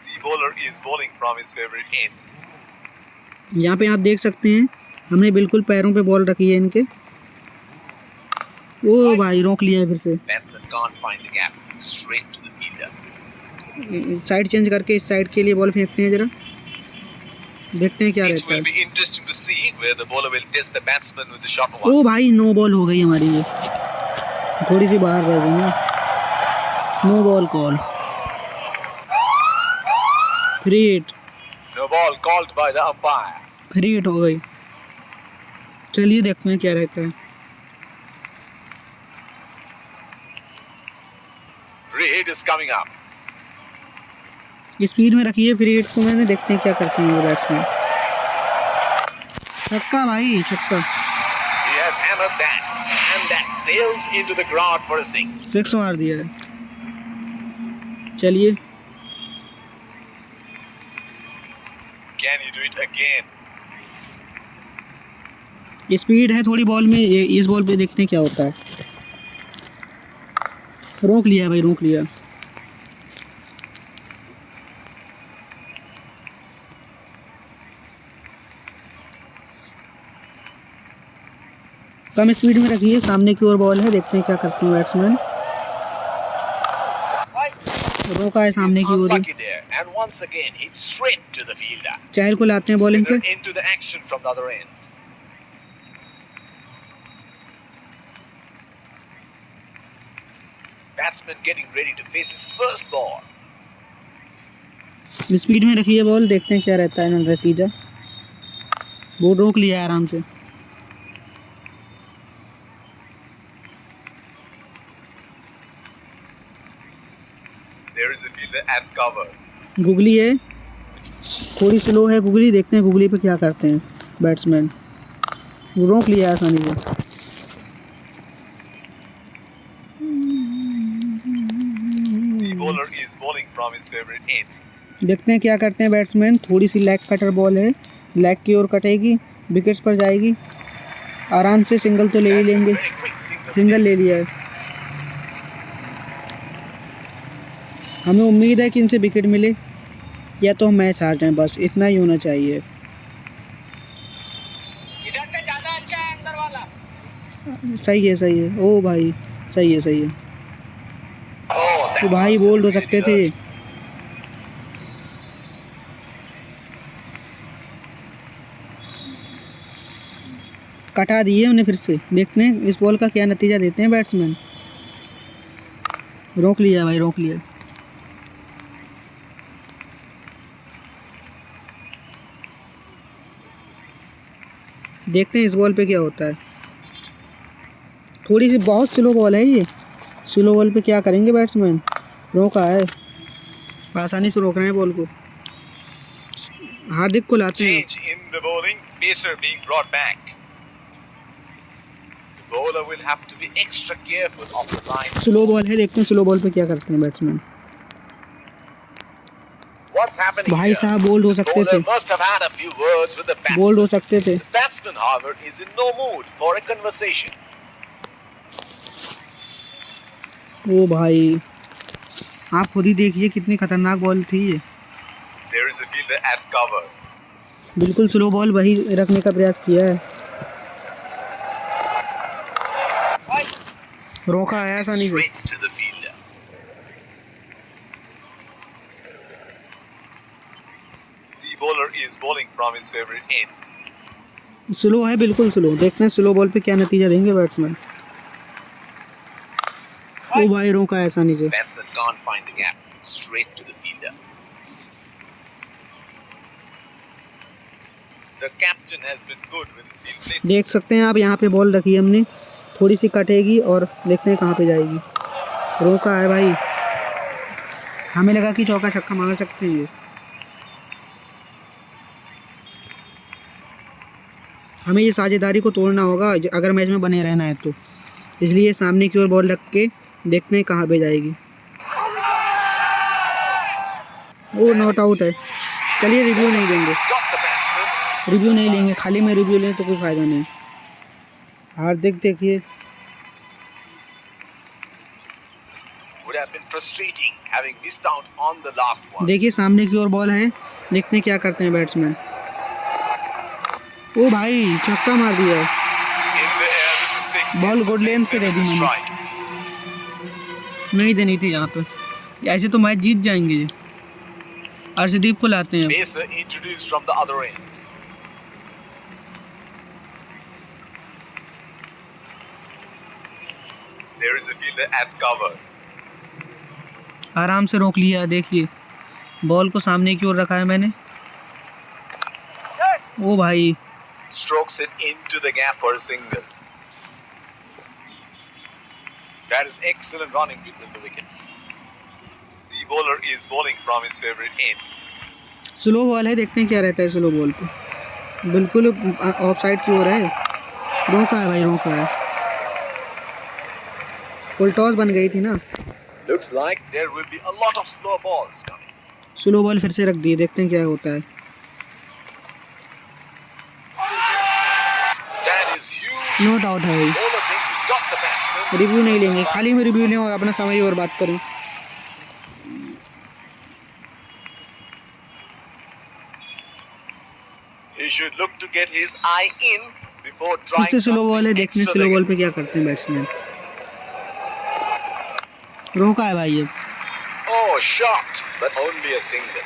The bowler is bowling from his favorite end. यहाँ पे आप देख सकते हैं हमने बिल्कुल पैरों पे बॉल रखी है इनके। ओ भाई रोक लिया है फिर से। Batsman can't find the gap. Straight to the fielder. Side change करके इस साइड के लिए बॉल फेंकते हैं जरा, देखते हैं क्या It रहता will है। be interesting to see where the bowler will test the batsman with the short one. ओ भाई नो बॉल हो गई हमारी, ये थोड़ी सी बाहर रह गई ना। No ball call, free hit, No ball called by the umpire. Free hit हो गई। चलिए देखते हैं क्या रहता है। Free hit is coming up. Speed में रखिए फ्री हिट को, मैंने देखते हैं क्या करते हैं ये बैट्समैन। छक्का भाई, छक्का, He has hammered that, and that sails into the ground for a six. Six मार दिया है। चलिए Can he do it again? Speed है थोड़ी बॉल में, इस बॉल पे देखते हैं क्या होता है। रोक लिया है भाई, रोक लिया। कम स्पीड में रखिए, सामने की ओर बॉल है, देखते हैं क्या करते हैं बैट्समैन। रोका है सामने की ओर ही। Unlucky there, and once again hit straight to the fielder. चहल को लाते हैं बॉलिंग पे। Spinner into the action from the other end. Batsman getting ready to face his first ball. Speed में रखिए बॉल, देखते हैं क्या रहता है नतीजा। वो रोक लिया है आराम से। fielder at cover. गुगली है, थोड़ी स्लो है गुगली, देखते हैं गुगली पे क्या करते हैं बैट्समैन। रोक लिया आसानी से। The bowler is bowling from his favorite end. देखते हैं क्या करते हैं बैट्समैन। थोड़ी सी लेग कटर बॉल है, लेग की ओर कटेगी, विकेट्स पर जाएगी। आराम से सिंगल तो ले ही That is a लेंगे। very quick single. सिंगल ले लिया है। हमें उम्मीद है कि इनसे विकेट मिले या तो हम मैच हार जाएं, बस इतना ही होना चाहिए। इधर से ज्यादा अच्छा है अंदर वाला। सही है सही है, ओ भाई सही है सही है। Oh, that तो भाई must have बोल्ड हो really सकते थे। hurt. कटा दिए उन्हें फिर से। देखते हैं इस बॉल का क्या नतीजा देते हैं बैट्समैन। रोक लिया भाई, रोक लिया। देखते हैं इस बॉल पे क्या होता है। थोड़ी सी बहुत स्लो बॉल है ये। स्लो बॉल पे क्या करेंगे बैट्समैन। रोका है, आसानी से रोक रहे हैं बॉल को। हार्दिक को लाते हैं। Change in the bowling, pacer being brought back. The bowler will have to be extra careful of the line. Slow ball है, देखते हैं स्लो बॉल पे क्या करते हैं बैट्समैन। What's happening भाई here? साहब बोल्ड हो The सकते थे, bowler must have had a few words with the bowled हो batsman. सकते थे। The batsman, however, is in no mood for a conversation. ओ भाई आप खुद ही देखिए कितनी खतरनाक बॉल थी ये। There is a fielder at cover. बिल्कुल स्लो बॉल वही रखने का प्रयास किया है। रोका है आसानी से। Straight to the fielder. The bowler is bowling from his favorite end. Slow है, बिल्कुल स्लो। देखते हैं स्लो बॉल पे क्या नतीजा देंगे बैट्समैन। ओ भाई रोका है आसानी से। Batsman can't find the gap. Straight to the fielder. The captain has been good with his field placement. देख सकते हैं आप, यहाँ पे बॉल रखी है हमने, थोड़ी सी कटेगी और देखते हैं कहाँ पे जाएगी। रोका है भाई। हमें लगा कि चौका छक्का मार सकते हैं ये। हमें ये साझेदारी को तोड़ना होगा अगर मैच में बने रहना है तो। इसलिए सामने की ओर बॉल रख के देखते हैं कहाँ पे जाएगी। वो नॉट आउट है। चलिए रिव्यू नहीं देंगे, He's got the batsman. Review नहीं लेंगे। खाली में रिव्यू लें तो कोई फ़ायदा नहीं। हार्दिक देखिए, Would have been frustrating having missed out on the last one. देखिए सामने की ओर बॉल है, देखते हैं क्या करते हैं बैट्समैन। ओ भाई छक्का मार दिया है। In the air, this is six. Ball good length पे दे दी मैंने। Strike. नहीं देनी थी यहाँ पे, ऐसे तो मैच जीत जाएंगे ये। अर्शदीप को लाते हैं। Pacer introduced from the other end. There is a fielder at cover. आराम से रोक लिया। देखिए बॉल को सामने की ओर रखा है मैंने। ओ भाई Strokes it into the gap for a single. That is excellent running between the wickets. The bowler is bowling from his favorite end. Slow ball है, देखते हैं क्या रहता है स्लो बॉल पे। बिल्कुल ऑफ साइड की ओर है। रोका है भाई, रोका है। फुल टॉस बन गई थी ना। Looks like there will be a lot of slow balls coming. Slow ball फिर से रख दी, देखते हैं क्या होता है। That is huge. No doubt है भाई। Bowler thinks he's got the batsman. Review नहीं लेंगे, खाली में रिव्यू लें और अपना समय और बात करें। He should look to get his eye in before फिर trying से स्लो बॉल है, something देखते हैं extra स्लो बॉल again. पे क्या करते हैं बैट्समैन। रोका है भाई, अब Oh, shot, but only a single.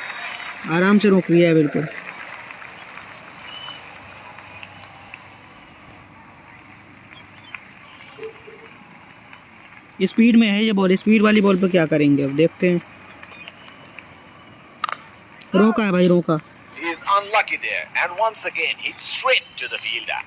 आराम से रोक लिया है बिल्कुल। स्पीड में है ये बॉल, स्पीड वाली बॉल पे क्या करेंगे अब देखते हैं। रोका है भाई, रोका। He is unlucky there, and once again hit straight to the fielder.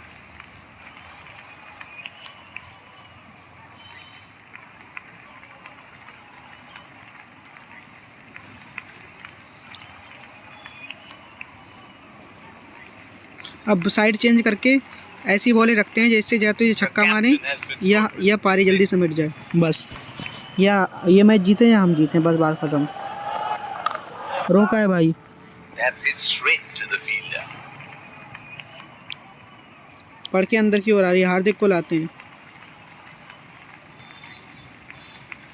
अब साइड चेंज करके ऐसी बॉलें रखते हैं जैसे या तो ये छक्का मारे या पारी जल्दी से मिट जाए, बस। या ये मैच जीते या हम जीते, बस बात खत्म। रोका है भाई। That's it straight to the fielder. पढ़ के अंदर की ओर आ रही है, हार्दिक को लाते हैं।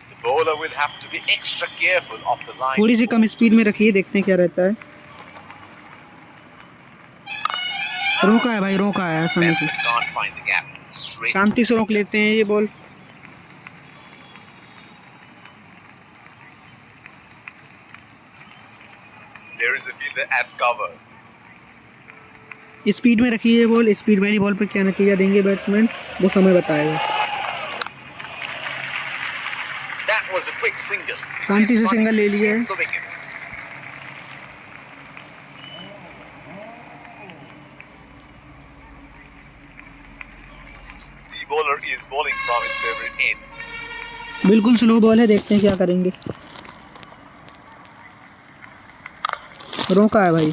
The bowler will have to be extra careful of the line. थोड़ी सी कम स्पीड में रखिए, देखते हैं क्या रहता है। रोका है भाई, रोका है आसानी से। Batsman can't find the gap. Straight. शांति से रोक लेते हैं ये ball. There is a fielder at cover. Speed में रखिए ये बॉल। स्पीड वाली बॉल पे क्या नतीजा देंगे बैट्समैन, वो समय बताएगा। That was a quick single. शांति से सिंगल ले लिया है। The wickets. The bowler is bowling from his favorite end. बिल्कुल स्लो बॉल है, देखते हैं क्या करेंगे। रोका है भाई।